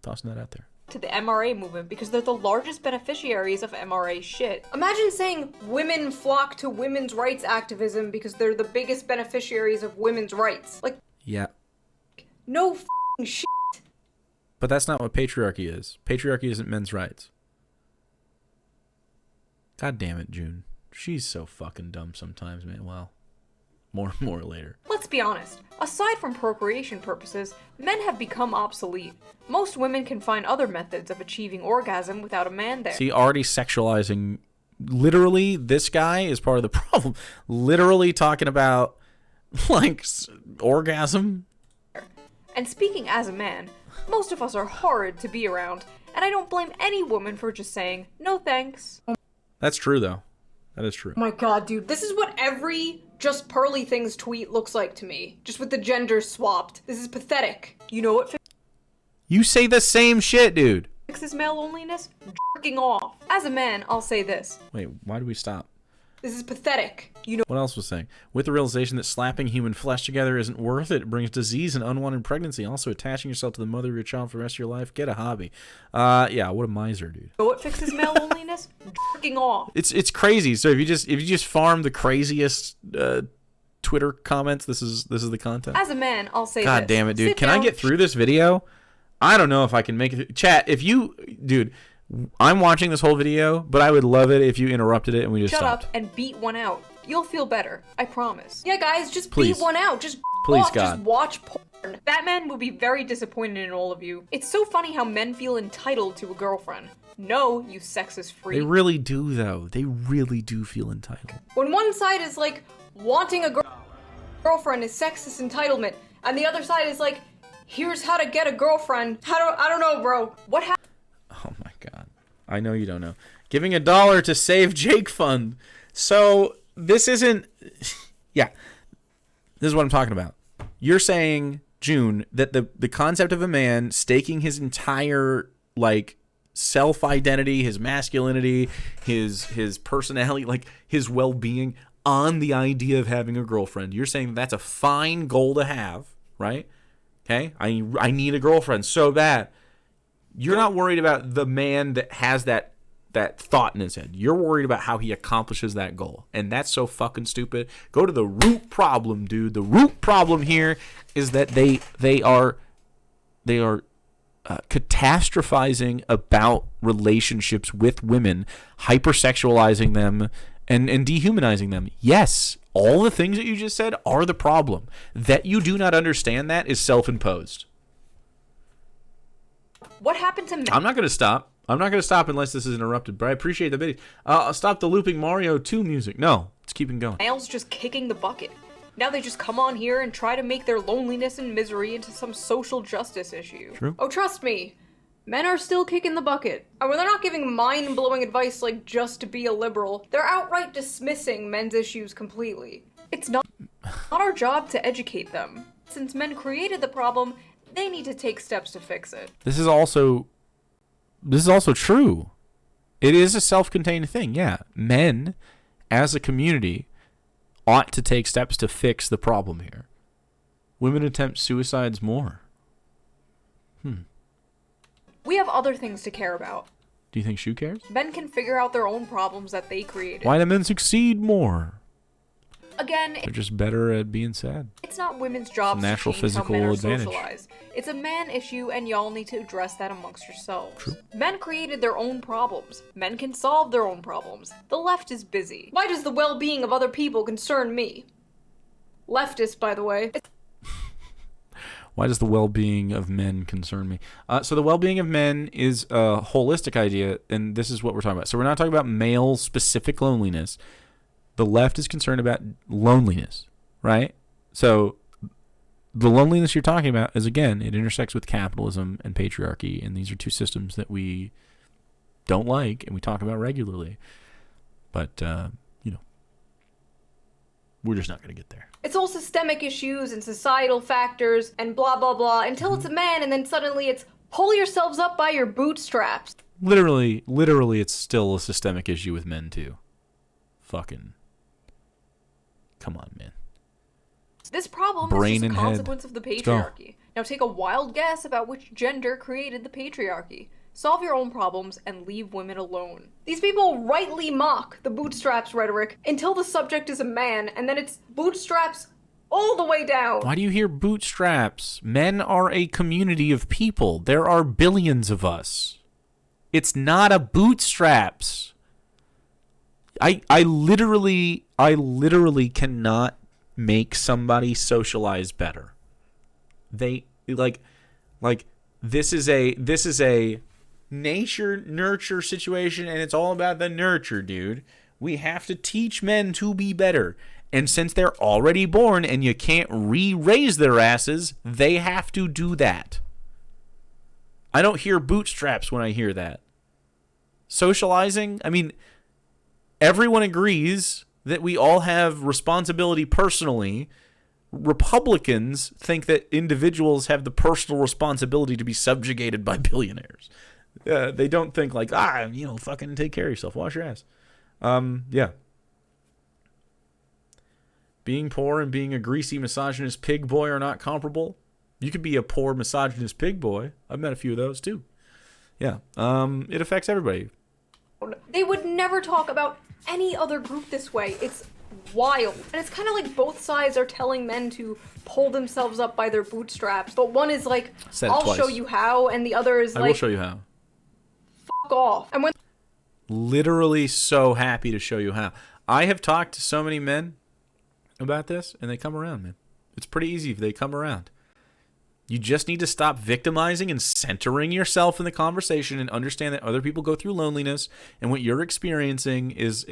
Tossing that out there. To the MRA movement because they're the largest beneficiaries of MRA shit. Imagine saying women flock to women's rights activism because they're the biggest beneficiaries of women's rights. Like, yeah. No f***ing shit. But that's not what patriarchy is. Patriarchy isn't men's rights. God damn it, June. She's so fucking dumb sometimes, man. Well, more later. Let's be honest. Aside from procreation purposes, men have become obsolete. Most women can find other methods of achieving orgasm without a man there. See, already sexualizing. Literally, this guy is part of the problem. Literally talking about, like, orgasm. And speaking as a man, most of us are horrid to be around, and I don't blame any woman for just saying, no thanks. That's true, though. That is true. Oh my god, dude. This is what every Just Pearly Things tweet looks like to me. Just with the genders swapped. This is pathetic. You know what You say the same shit, dude. fixes male loneliness? Jerking off. As a man, I'll say this. Wait, why do we stop? This is pathetic. You know What else was saying? With the realization that slapping human flesh together isn't worth it, it brings disease and unwanted pregnancy. Also, attaching yourself to the mother of your child for the rest of your life. Get a hobby. Yeah, what a miser, dude. what fixes male loneliness? Jerking off. It's crazy. So if you just farm the craziest Twitter comments, this is the content. As a man, I'll say God this. damn it, dude. Sit Can I down, get through this video? I don't know if I can make it. Chat, if you, dude, I'm watching this whole video, but I would love it if you interrupted it and we just Shut stopped. up and beat one out. You'll feel better. I promise. Yeah, guys, just Please. beat one out. Just Please, off. God. Just watch porn. Batman will be very disappointed in all of you. It's so funny how men feel entitled to a girlfriend. No, you sexist freak. They really do, though. They really do feel entitled. When one side is like, wanting a girlfriend is sexist entitlement, and the other side is like, here's how to get a girlfriend. I don't know, bro. What happened? Oh my God. I know you don't know. Giving $1 to Save Jake Fund. So this isn't, yeah, this is what I'm talking about. You're saying, June, that the concept of a man staking his entire, like, self-identity, his masculinity, his personality, like, his well-being on the idea of having a girlfriend. You're saying that's a fine goal to have, right? Okay? I need a girlfriend so bad. You're not worried about the man that has that thought in his head. You're worried about how he accomplishes that goal. And that's so fucking stupid. Go to the root problem, dude. The root problem here is that they are catastrophizing about relationships with women, hypersexualizing them, and dehumanizing them. Yes, all the things that you just said are the problem. That you do not understand that is self-imposed. What happened to men? I'm not going to stop. I'm not going to stop unless this is interrupted, but I appreciate the video. I'll stop the looping Mario 2 music. No, it's keeping going. Males just kicking the bucket. Now they just come on here and try to make their loneliness and misery into some social justice issue. True. Oh, trust me. Men are still kicking the bucket. And when they're not giving mind-blowing advice like just to be a liberal, they're outright dismissing men's issues completely. It's not our job to educate them. Since men created the problem, they need to take steps to fix it. This is also true. It is a self-contained thing, yeah. Men, as a community, ought to take steps to fix the problem here. Women attempt suicides more. We have other things to care about. Do you think Shoe cares? Men can figure out their own problems that they created. Why do men succeed more? Again, They're just better at being sad. it's not women's jobs Natural to change physical how men are advantage. socialized. It's a man issue, and y'all need to address that amongst yourselves. True. Men created their own problems. Men can solve their own problems. The left is busy. Why does the well-being of other people concern me? Leftist, by the way. Why does the well-being of men concern me? So the well-being of men is a holistic idea, and this is what we're talking about. So we're not talking about male-specific loneliness. The left is concerned about loneliness, right? So the loneliness you're talking about is, again, it intersects with capitalism and patriarchy, and these are two systems that we don't like and we talk about regularly. But, we're just not going to get there. It's all systemic issues and societal factors and blah, blah, blah, until it's a man, and then suddenly it's pull yourselves up by your bootstraps. Literally, it's still a systemic issue with men, too. Fucking. Come on, man. This problem Brain is just and a head. consequence of the Let's go. patriarchy. Now take a wild guess about which gender created the patriarchy. Solve your own problems and leave women alone. These people rightly mock the bootstraps rhetoric until the subject is a man, and then it's bootstraps all the way down. Why do you hear bootstraps? Men are a community of people. There are billions of us. It's not a bootstraps. I literally cannot make somebody socialize better. They like this is a nature nurture situation, and it's all about the nurture, dude. We have to teach men to be better. And since they're already born and you can't re-raise their asses, they have to do that. I don't hear bootstraps when I hear that. Socializing, I mean, everyone agrees that we all have responsibility personally. Republicans think that individuals have the personal responsibility to be subjugated by billionaires. They don't think like, fucking take care of yourself, wash your ass. Yeah. Being poor and being a greasy, misogynist pig boy are not comparable. You could be a poor, misogynist pig boy. I've met a few of those too. Yeah. It affects everybody. They would never talk about any other group this way. It's wild. And it's kind of like both sides are telling men to pull themselves up by their bootstraps. But one is like, I'll show you how, and the other is I like, will show you how. Fuck off. And when Literally so happy to show you how. I have talked to so many men about this, and they come around, man. It's pretty easy if they come around. You just need to stop victimizing and centering yourself in the conversation and understand that other people go through loneliness, and what you're experiencing is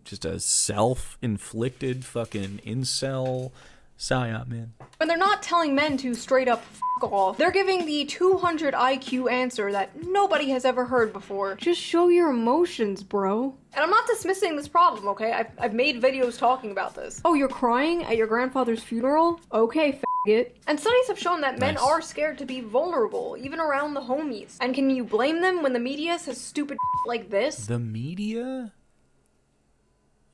just a self-inflicted fucking incel psyop, man. when they're not telling men to straight up fuck off, they're giving the 200 IQ answer that nobody has ever heard before. Just show your emotions, bro. And I'm not dismissing this problem, okay? I've made videos talking about this. Oh, you're crying at your grandfather's funeral? Okay, faggot. And studies have shown that men Nice. are scared to be vulnerable, even around the homies. And can you blame them when the media says stupid like this? The media?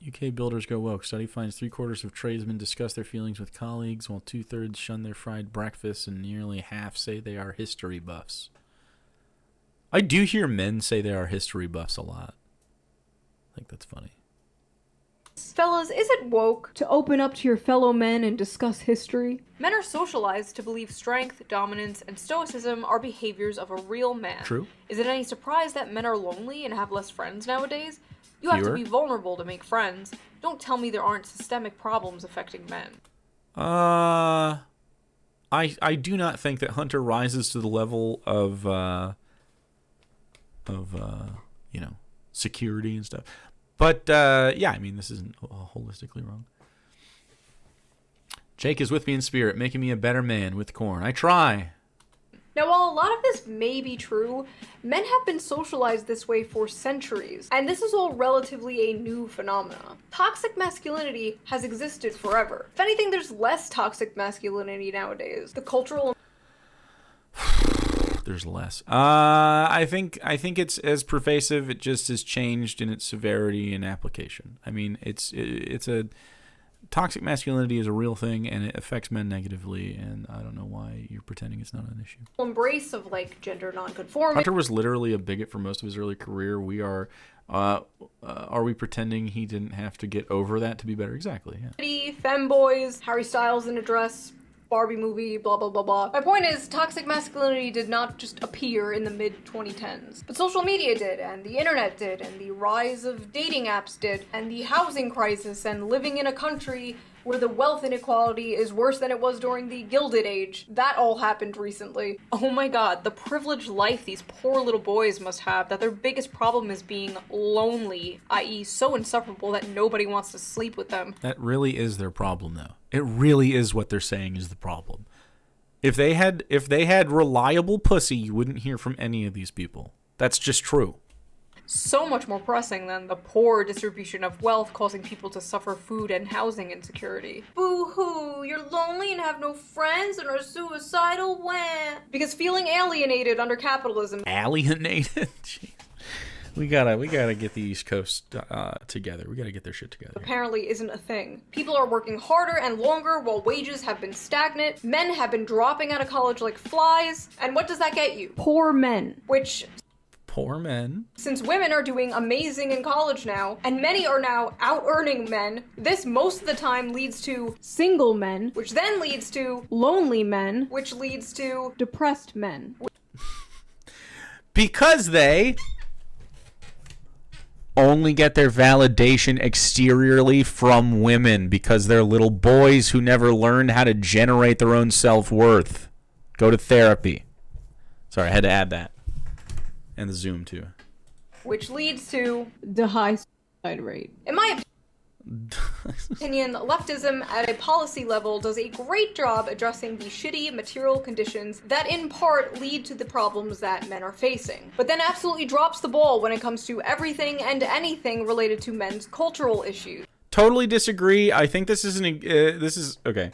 UK builders go woke. Study finds 3/4 of tradesmen discuss their feelings with colleagues, while 2/3 shun their fried breakfasts, and nearly half say they are history buffs. I do hear men say they are history buffs a lot. I think that's funny. Fellas, is it woke to open up to your fellow men and discuss history? Men are socialized to believe strength, dominance, and stoicism are behaviors of a real man. True. Is it any surprise that men are lonely and have less friends nowadays? You have to Fewer. be vulnerable to make friends. Don't tell me there aren't systemic problems affecting men. I do not think that Hunter rises to the level of security and stuff. But yeah, I mean, this isn't holistically wrong. Jake is with me in spirit, making me a better man with corn. I try. Now, while a lot of this may be true, men have been socialized this way for centuries, and this is all relatively a new phenomena. Toxic masculinity has existed forever. If anything, there's less toxic masculinity nowadays. The cultural There's less. I think it's as pervasive. It just has changed in its severity and application. I mean, it's a toxic masculinity is a real thing, and it affects men negatively. And I don't know why you're pretending it's not an issue. embrace of like gender nonconformity. Hunter was literally a bigot for most of his early career. We are we pretending he didn't have to get over that to be better? Exactly. Yeah. Femboys, Harry Styles in a dress, Barbie movie, blah blah blah blah. My point is, toxic masculinity did not just appear in the mid-2010s. But social media did, and the internet did, and the rise of dating apps did, and the housing crisis, and living in a country where the wealth inequality is worse than it was during the Gilded Age. That all happened recently. Oh my god, the privileged life these poor little boys must have, that their biggest problem is being lonely, i.e. so insufferable that nobody wants to sleep with them. That really is their problem, though. It really is what they're saying is the problem. If they had reliable pussy, you wouldn't hear from any of these people. That's just true. So much more pressing than the poor distribution of wealth causing people to suffer food and housing insecurity. Boo-hoo, you're lonely and have no friends and are suicidal, wah. Because feeling alienated under capitalism. Alienated? We gotta get the East Coast together. We gotta get their shit together. Apparently isn't a thing. People are working harder and longer while wages have been stagnant. Men have been dropping out of college like flies. And what does that get you? Poor men. Which... Poor men. Since women are doing amazing in college now, and many are now out-earning men, this most of the time leads to single men, which then leads to lonely men, which leads to depressed men. Because they only get their validation exteriorly from women, because they're little boys who never learned how to generate their own self-worth. Go to therapy. Sorry, I had to add that. And the Zoom, too. Which leads to the high suicide rate. In my opinion, leftism at a policy level does a great job addressing the shitty material conditions that in part lead to the problems that men are facing, but then absolutely drops the ball when it comes to everything and anything related to men's cultural issues. Totally disagree. I think this is okay.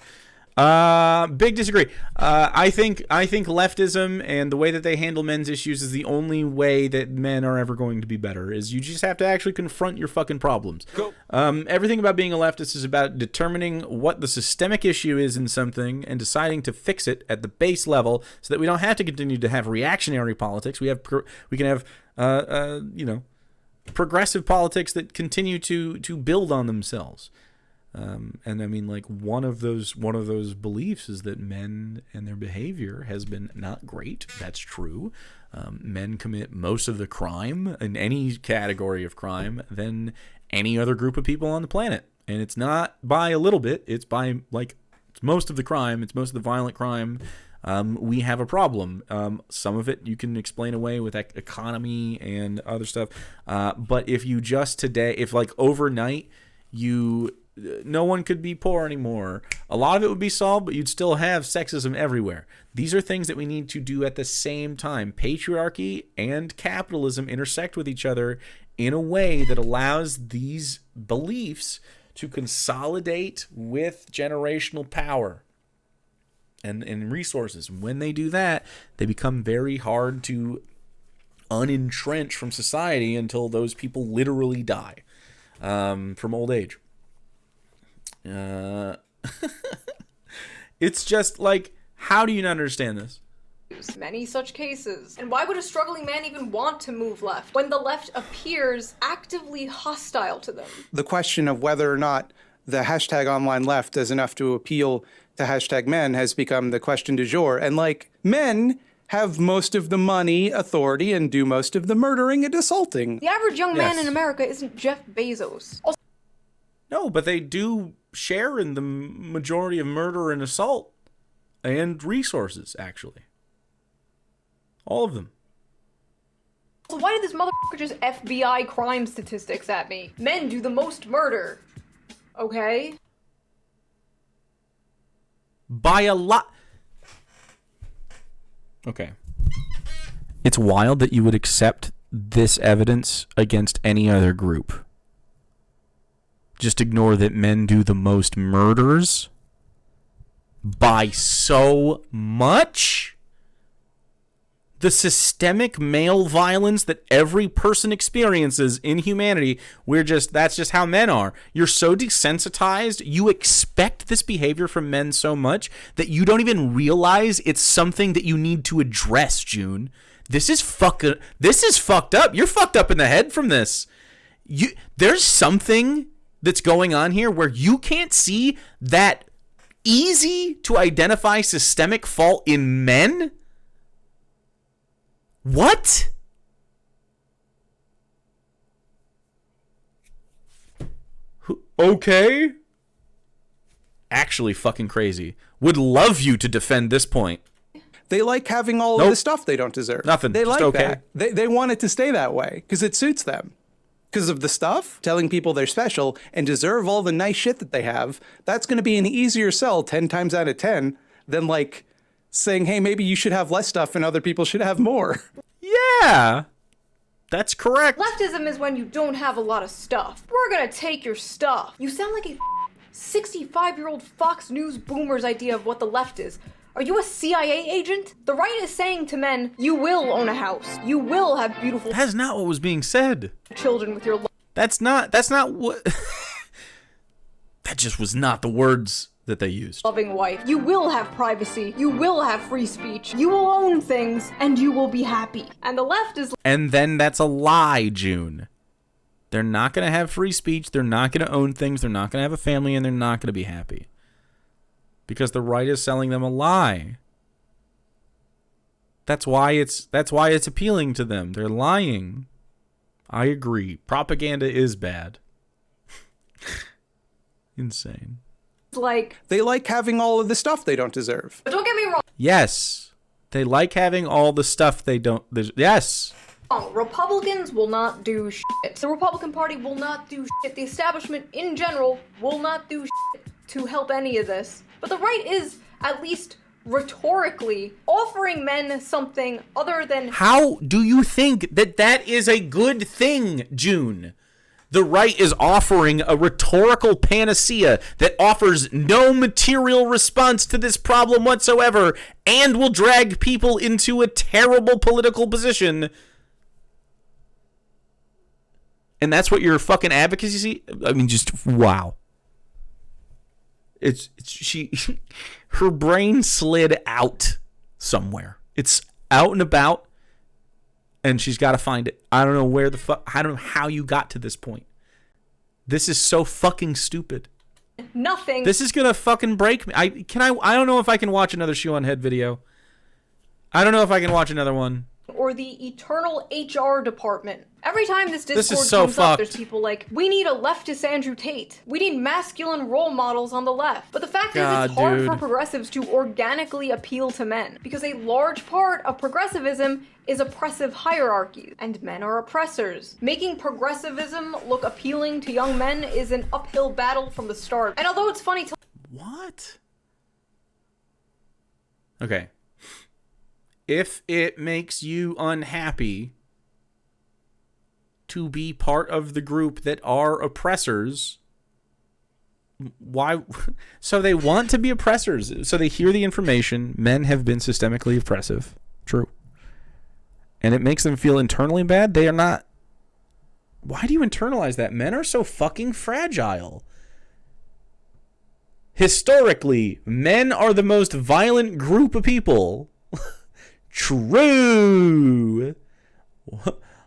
Big disagree. I think leftism and the way that they handle men's issues is the only way that men are ever going to be better. Is you just have to actually confront your fucking problems. Go. Everything about being a leftist is about determining what the systemic issue is in something and deciding to fix it at the base level, so that we don't have to continue to have reactionary politics. We can have progressive politics that continue to build on themselves. And I mean, like, one of those beliefs is that men and their behavior has been not great. That's true. Men commit most of the crime in any category of crime than any other group of people on the planet. And it's not by a little bit. It's by, like, it's most of the crime. It's most of the violent crime. We have a problem. Some of it you can explain away with economy and other stuff. But if you just today, if like overnight no one could be poor anymore, a lot of it would be solved, but you'd still have sexism everywhere. These are things that we need to do at the same time. Patriarchy and capitalism intersect with each other in a way that allows these beliefs to consolidate with generational power and resources. When they do that, they become very hard to unentrench from society until those people literally die from old age. It's just like, how do you not understand this? Many such cases. And why would a struggling man even want to move left when the left appears actively hostile to them? The question of whether or not the hashtag online left does enough to appeal to hashtag men has become the question du jour. And like, men have most of the money, authority, and do most of the murdering and assaulting. The average young man in America isn't Jeff Bezos. No, but they do share in the majority of murder and assault and resources, actually. All of them. So why did this motherfucker just FBI crime statistics at me? Men do the most murder. Okay? By a lot. Okay. It's wild that you would accept this evidence against any other group. Just ignore that men do the most murders by so much. The systemic male violence that every person experiences in humanity, that's just how men are. You're so desensitized, you expect this behavior from men so much that you don't even realize it's something that you need to address, June. This is fucked up. You're fucked up in the head from this. There's something that's going on here where you can't see that easy to identify systemic fault in men? What? Okay. actually fucking crazy would love you to defend this point. They like having all of the stuff they don't deserve. Nothing. They Just like okay. that. They want it to stay that way because it suits them. Because of the stuff, telling people they're special and deserve all the nice shit that they have, that's going to be an easier sell 10 times out of 10 than like saying, hey, maybe you should have less stuff and other people should have more. Yeah, that's correct. Leftism is when you don't have a lot of stuff. We're gonna take your stuff. You sound like a 65-year-old Fox News boomer's idea of what the left is. Are you a CIA agent? The right is saying to men, you will own a house. You will have beautiful That's not what was being said. children with your That's not what... That just was not the words that they used. loving wife. You will have privacy. You will have free speech. You will own things, and you will be happy. And the left is And then that's a lie, June. They're not going to have free speech. They're not going to own things. They're not going to have a family, and they're not going to be happy. Because the right is selling them a lie. That's why it's appealing to them. They're lying. I agree. Propaganda is bad. Insane. like, They like having all of the stuff they don't deserve. but don't get me wrong. Yes. They like having all the stuff they don't... Yes. Republicans will not do shit. The Republican Party will not do shit. The establishment in general will not do shit to help any of this. But the right is, at least rhetorically, offering men something other than... How do you think that that is a good thing, June? The right is offering a rhetorical panacea that offers no material response to this problem whatsoever and will drag people into a terrible political position. And that's what your fucking advocacy... I mean, just wow. It's she... Her brain slid out somewhere. It's out and about, and she's got to find it. I don't know where the fuck... I don't know how you got to this point. This is so fucking stupid. nothing. This is gonna fucking break me. I don't know if I can watch another Shoe0nhead video. I don't know if I can watch another one. Or the eternal HR department. Every time this Discord is so comes up, there's fucked. people like, we need a leftist Andrew Tate. We need masculine role models on the left. But the fact is, God, it's hard dude. for progressives to organically appeal to men. Because a large part of progressivism is oppressive hierarchies. And men are oppressors. Making progressivism look appealing to young men is an uphill battle from the start. And although it's funny to... What? Okay. If it makes you unhappy to be part of the group that are oppressors, why? So they want to be oppressors. So they hear the information. Men have been systemically oppressive. True. And it makes them feel internally bad. They are not. Why do you internalize that? Men are so fucking fragile. Historically, men are the most violent group of people. True.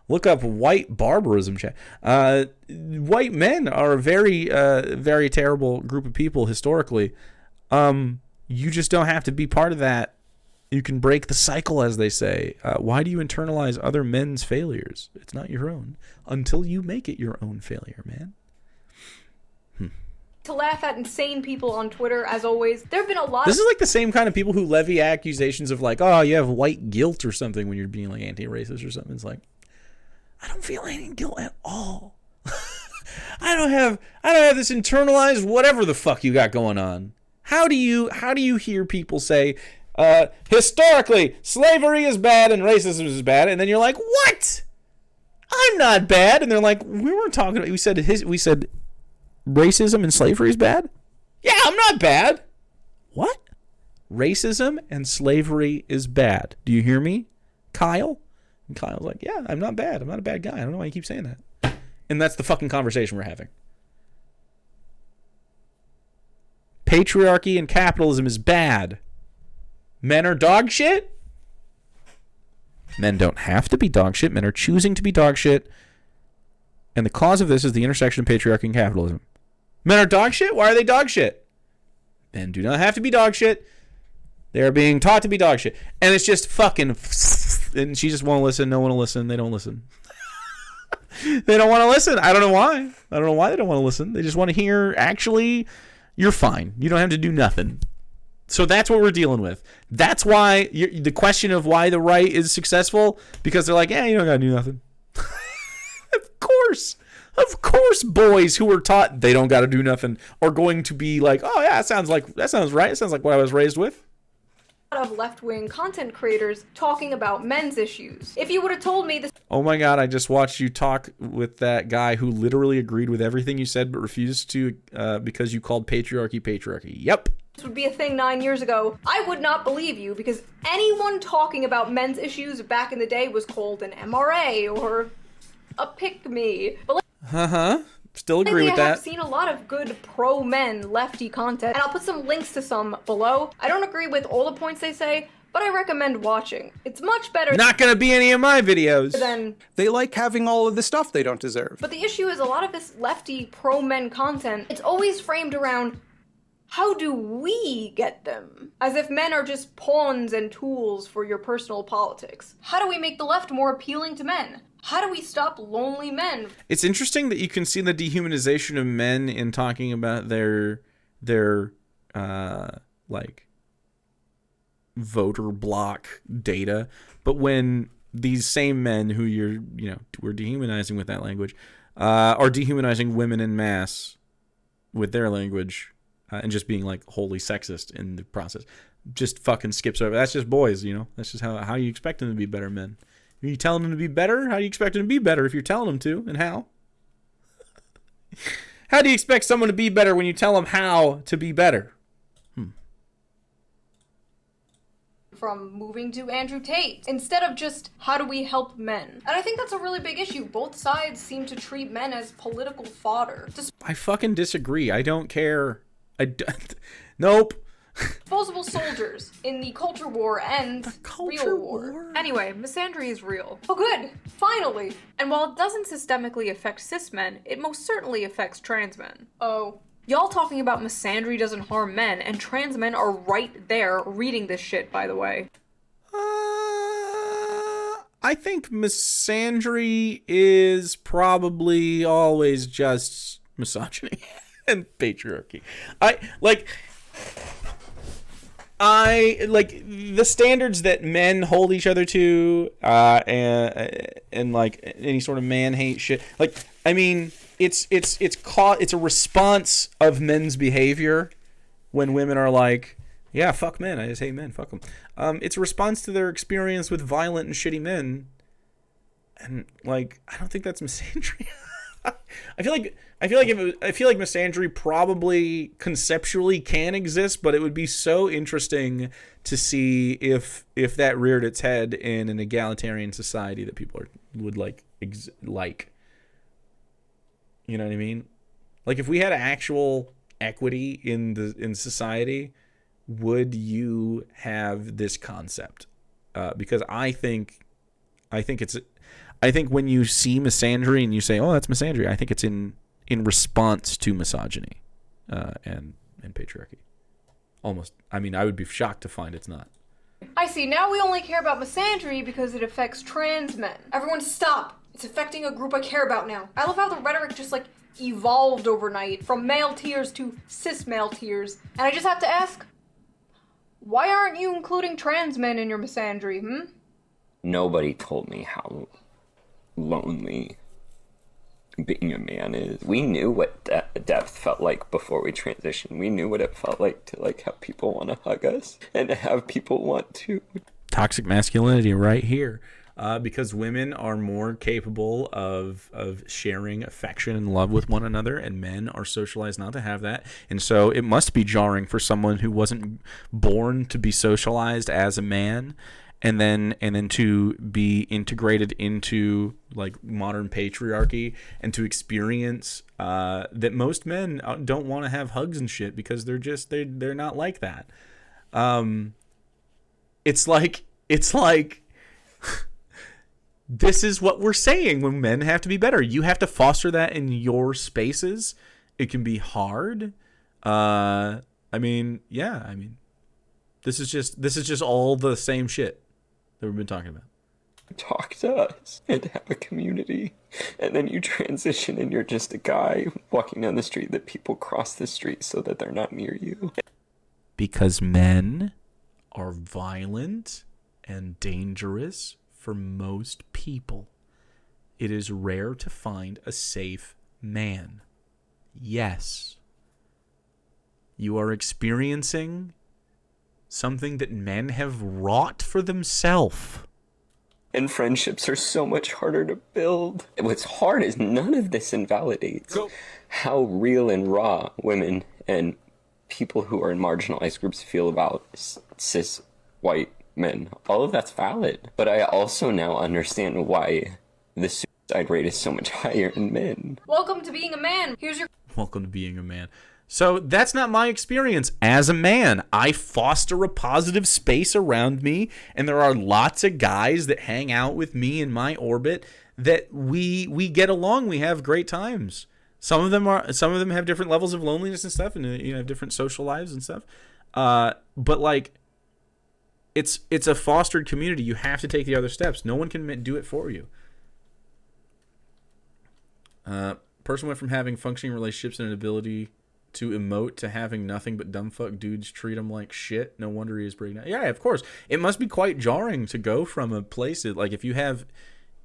Look up white barbarism chat. White men are a very, very terrible group of people historically. You just don't have to be part of that. You can break the cycle, as they say. Why do you internalize other men's failures? It's not your own until you make it your own failure, man. To laugh at insane people on Twitter, as always. There have been a lot This is like the same kind of people who levy accusations of like, oh, you have white guilt or something when you're being like anti-racist or something. It's like, I don't feel any guilt at all. I don't have this internalized whatever the fuck you got going on. How do you hear people say, historically, slavery is bad and racism is bad, and then you're like, what? I'm not bad, and they're like, we weren't talking about. We said racism and slavery is bad? Yeah, I'm not bad. What? Racism and slavery is bad. Do you hear me, Kyle? And Kyle's like, yeah, I'm not bad. I'm not a bad guy. I don't know why you keep saying that. And that's the fucking conversation we're having. Patriarchy and capitalism is bad. Men are dog shit? Men don't have to be dog shit. Men are choosing to be dog shit. And the cause of this is the intersection of patriarchy and capitalism. Men are dog shit? Why are they dog shit? Men do not have to be dog shit. They are being taught to be dog shit. And it's just fucking... And she just won't listen. No one will listen. They don't listen. They don't want to listen. I don't know why. I don't know why they don't want to listen. They just want to hear actually you're fine. You don't have to do nothing. So that's what we're dealing with. That's why the question of why the right is successful, because they're like, yeah, you don't got to do nothing. Of course, boys who were taught they don't got to do nothing are going to be like, oh yeah, that sounds right. It sounds like what I was raised with. Of left-wing content creators talking about men's issues. If you would have told me this, oh my god, I just watched you talk with that guy who literally agreed with everything you said but refused to because you called patriarchy. Yep. This would be a thing 9 years ago, I would not believe you, because anyone talking about men's issues back in the day was called an MRA or a pick-me. But still agree with that. I've seen a lot of good pro-men lefty content, and I'll put some links to some below. I don't agree with all the points they say, but I recommend watching. It's much better. Not gonna be any of my videos. Than They like having all of the stuff they don't deserve. But the issue is a lot of this lefty pro-men content, it's always framed around how do we get them? As if men are just pawns and tools for your personal politics. How do we make the left more appealing to men? How do we stop lonely men? It's interesting that you can see the dehumanization of men in talking about their like voter block data, but when these same men who we're dehumanizing with that language are dehumanizing women en masse with their language and just being like wholly sexist in the process, just fucking skips over. That's just boys, That's just how you expect them to be better men. Are you telling them to be better? How do you expect them to be better if you're telling them to, and how? How do you expect someone to be better when you tell them how to be better? From moving to Andrew Tate, instead of just how do we help men? And I think that's a really big issue. Both sides seem to treat men as political fodder. I fucking disagree. I don't care. Nope. Disposable soldiers in the culture war and real war. Anyway, misandry is real. Oh good, finally! And while it doesn't systemically affect cis men, it most certainly affects trans men. Oh. Y'all talking about misandry doesn't harm men, and trans men are right there reading this shit, by the way. I think misandry is probably always just misogyny and patriarchy. I like the standards that men hold each other to, and like any sort of man hate shit. Like, I mean, it's a response of men's behavior when women are like, yeah, fuck men, I just hate men, fuck them. It's a response to their experience with violent and shitty men, and like, I don't think that's misandry. I feel like misandry probably conceptually can exist, but it would be so interesting to see if that reared its head in an egalitarian society that people would like. You know what I mean? Like, if we had actual equity in society, would you have this concept? Because I think when you see misandry and you say, "Oh, that's misandry," I think it's in response to misogyny and patriarchy. Almost. I mean, I would be shocked to find it's not. I see. Now we only care about misandry because it affects trans men. Everyone stop. It's affecting a group I care about now. I love how the rhetoric just like evolved overnight from male tears to cis male tears. And I just have to ask, why aren't you including trans men in your misandry, Nobody told me how lonely being a man is. We knew what depth felt like before we transitioned. We knew what it felt like to like have people want to hug us and to have people want to. Toxic masculinity right here. Because women are more capable of sharing affection and love with one another, and men are socialized not to have that. And so it must be jarring for someone who wasn't born to be socialized as a man, and then to be integrated into like modern patriarchy and to experience that most men don't want to have hugs and shit because they're not like that. It's like this is what we're saying when men have to be better. You have to foster that in your spaces. It can be hard. This is just all the same shit that we've been talking about. talk to us and have a community, and then you transition and you're just a guy walking down the street that people cross the street so that they're not near you. Because men are violent and dangerous for most people. It is rare to find a safe man. Yes. You are experiencing something that men have wrought for themselves. And friendships are so much harder to build. What's hard is none of this invalidates how real and raw women and people who are in marginalized groups feel about cis white men. All of that's valid. But I also now understand why the suicide rate is so much higher in men. Welcome to being a man. Welcome to being a man. So that's not my experience as a man. I foster a positive space around me, and there are lots of guys that hang out with me in my orbit that we get along. We have great times. Some of them have different levels of loneliness and stuff, and have different social lives and stuff. But like, it's a fostered community. You have to take the other steps. No one can do it for you. Person went from having functioning relationships and an ability to emote to having nothing but dumb fuck dudes treat him like shit. No wonder he is breaking down. Yeah, of course. It must be quite jarring to go from a place that, like, if you have,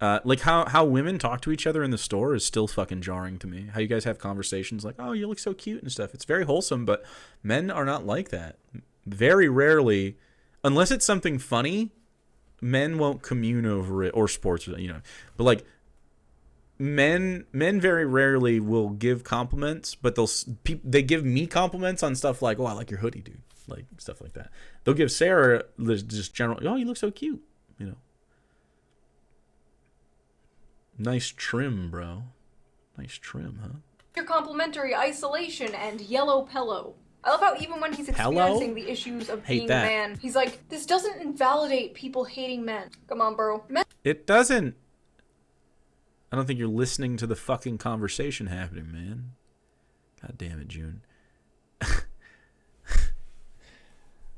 like how women talk to each other in the store is still fucking jarring to me. How you guys have conversations like, oh, you look so cute and stuff. It's very wholesome, but men are not like that. Very rarely, unless it's something funny, men won't commune over it, or sports, but like, men very rarely will give compliments, but they give me compliments on stuff like, oh, I like your hoodie, dude, like stuff like that. They'll give Sarah just general, oh, you look so cute, nice trim, bro, nice trim, huh? Your complimentary isolation and yellow pillow. I love how even when he's experiencing the issues of being a man, he's like, this doesn't invalidate people hating men. Come on, bro. It doesn't. I don't think you're listening to the fucking conversation happening, man. God damn it, June.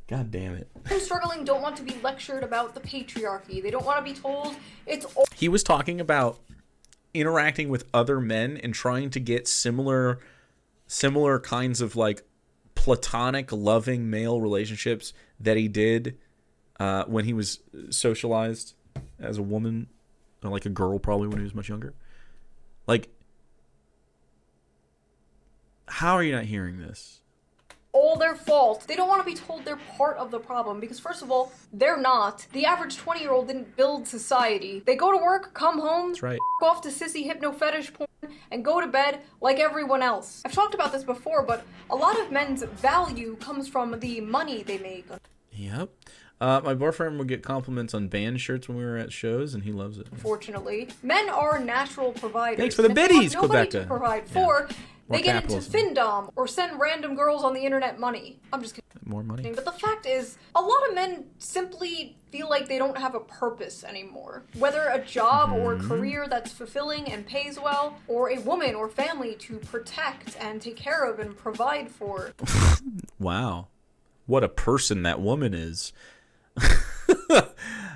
God damn it. Men struggling don't want to be lectured about the patriarchy. They don't want to be told it's... He was talking about interacting with other men and trying to get similar kinds of, like, platonic, loving male relationships that he did when he was socialized as a woman. Or like a girl, probably, when he was much younger. Like, how are you not hearing this? All their fault. They don't want to be told they're part of the problem because, first of all, they're not. The average 20-year-old didn't build society. They go to work, come home, that's right, off to sissy hypno fetish porn, and go to bed like everyone else. I've talked about this before, but a lot of men's value comes from the money they make. Yep. My boyfriend would get compliments on band shirts when we were at shows, and he loves it. Unfortunately, men are natural providers. Thanks for the biddies, nobody Quebeca. To provide for. They get into Findom or send random girls on the internet money. I'm just kidding. More money. But the fact is, a lot of men simply feel like they don't have a purpose anymore. Whether a job or a career that's fulfilling and pays well, or a woman or family to protect and take care of and provide for. Wow. What a person that woman is.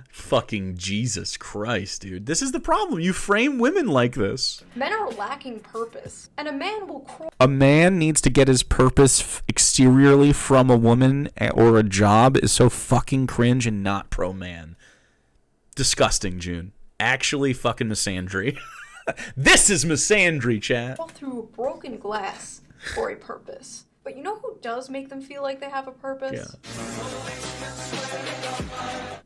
Fucking Jesus Christ, dude. This is the problem. You frame women like this. Men are lacking purpose, and a man will crawl. A man needs to get his purpose exteriorly from a woman or a job is so fucking cringe and not pro-man. Disgusting, June. Actually fucking misandry. This is misandry, chat. Through broken glass for a purpose. But you know who does make them feel like they have a purpose? Yeah.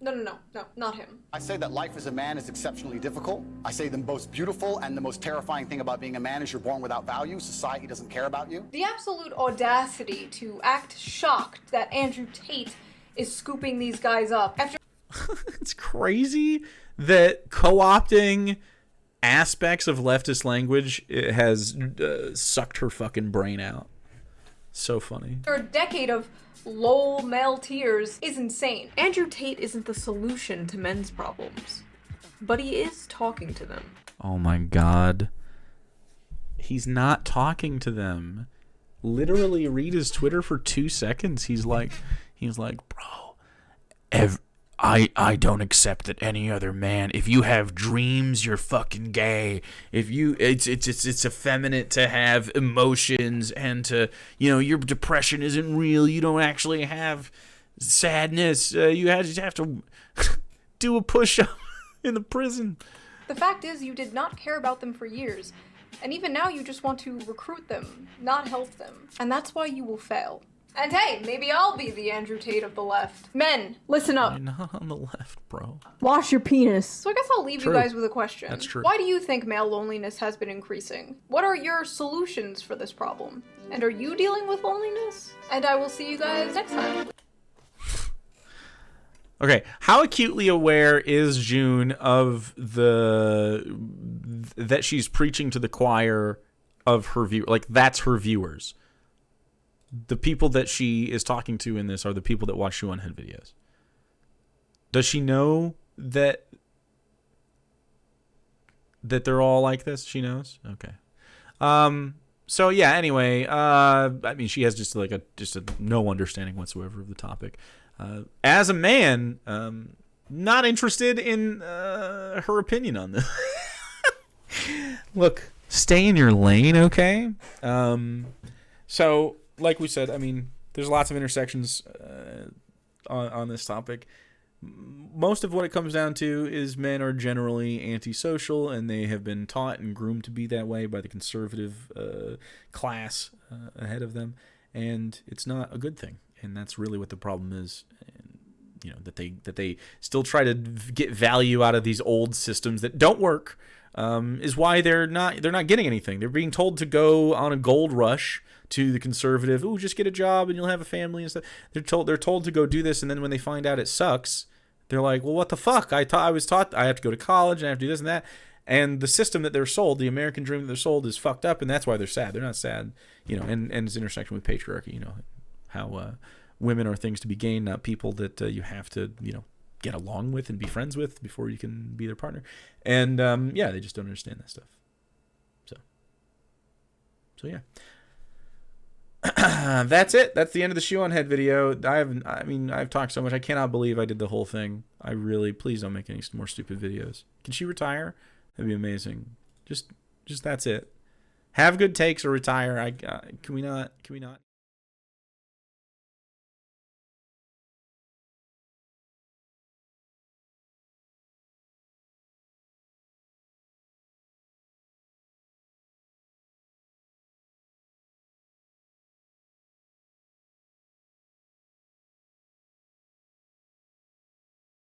No, not him. I say that life as a man is exceptionally difficult. I say the most beautiful and the most terrifying thing about being a man is you're born without value. Society doesn't care about you. The absolute audacity to act shocked that Andrew Tate is scooping these guys up. It's crazy that co-opting aspects of leftist language has sucked her fucking brain out. So funny. After a decade of lol male tears is insane. Andrew Tate isn't the solution to men's problems, but he is talking to them. Oh my god. He's not talking to them. Literally read his Twitter for 2 seconds. He's like, bro, I don't accept that any other man. If you have dreams, you're fucking gay. If you, it's effeminate to have emotions and to, you know, your depression isn't real. You don't actually have sadness. You just have to do a push-up in the prison. The fact is, you did not care about them for years. And even now you just want to recruit them, not help them. And that's why you will fail. And hey, maybe I'll be the Andrew Tate of the left. Men, listen up. You're not on the left, bro. Wash your penis. So I guess I'll leave True. you guys with a question. That's true. Why do you think male loneliness has been increasing? What are your solutions for this problem? And are you dealing with loneliness? And I will see you guys next time. Okay, how acutely aware is June of that she's preaching to the choir of her view? Like, that's her viewers. The people that she is talking to in this are the people that watch Shoe0nhead videos. Does she know that they're all like this? She knows? Okay. So yeah, anyway, I mean, she has just a no understanding whatsoever of the topic. As a man, not interested in her opinion on this. Look, stay in your lane, okay? So, like we said, I mean, there's lots of intersections on this topic. Most of what it comes down to is men are generally antisocial, and they have been taught and groomed to be that way by the conservative class ahead of them, and it's not a good thing. And that's really what the problem is. And, you know, that they still try to get value out of these old systems that don't work, is why they're not getting anything. They're being told to go on a gold rush to the conservative. Ooh, just get a job and you'll have a family and stuff. They're told to go do this, and then when they find out it sucks, they're like, well, what the fuck? I was taught I have to go to college and I have to do this and that. And the system that they're sold, the American dream that they're sold, is fucked up, and that's why they're sad. They're not sad, you know. And it's intersection with patriarchy, you know. How women are things to be gained, not people that you have to, you know, get along with and be friends with before you can be their partner. And yeah, they just don't understand that stuff. So yeah, that's it. That's the end of the Shoe0nhead video. I've talked so much. I cannot believe I did the whole thing. Please don't make any more stupid videos. Can she retire? That'd be amazing. Just that's it. Have good takes or retire. Can we not?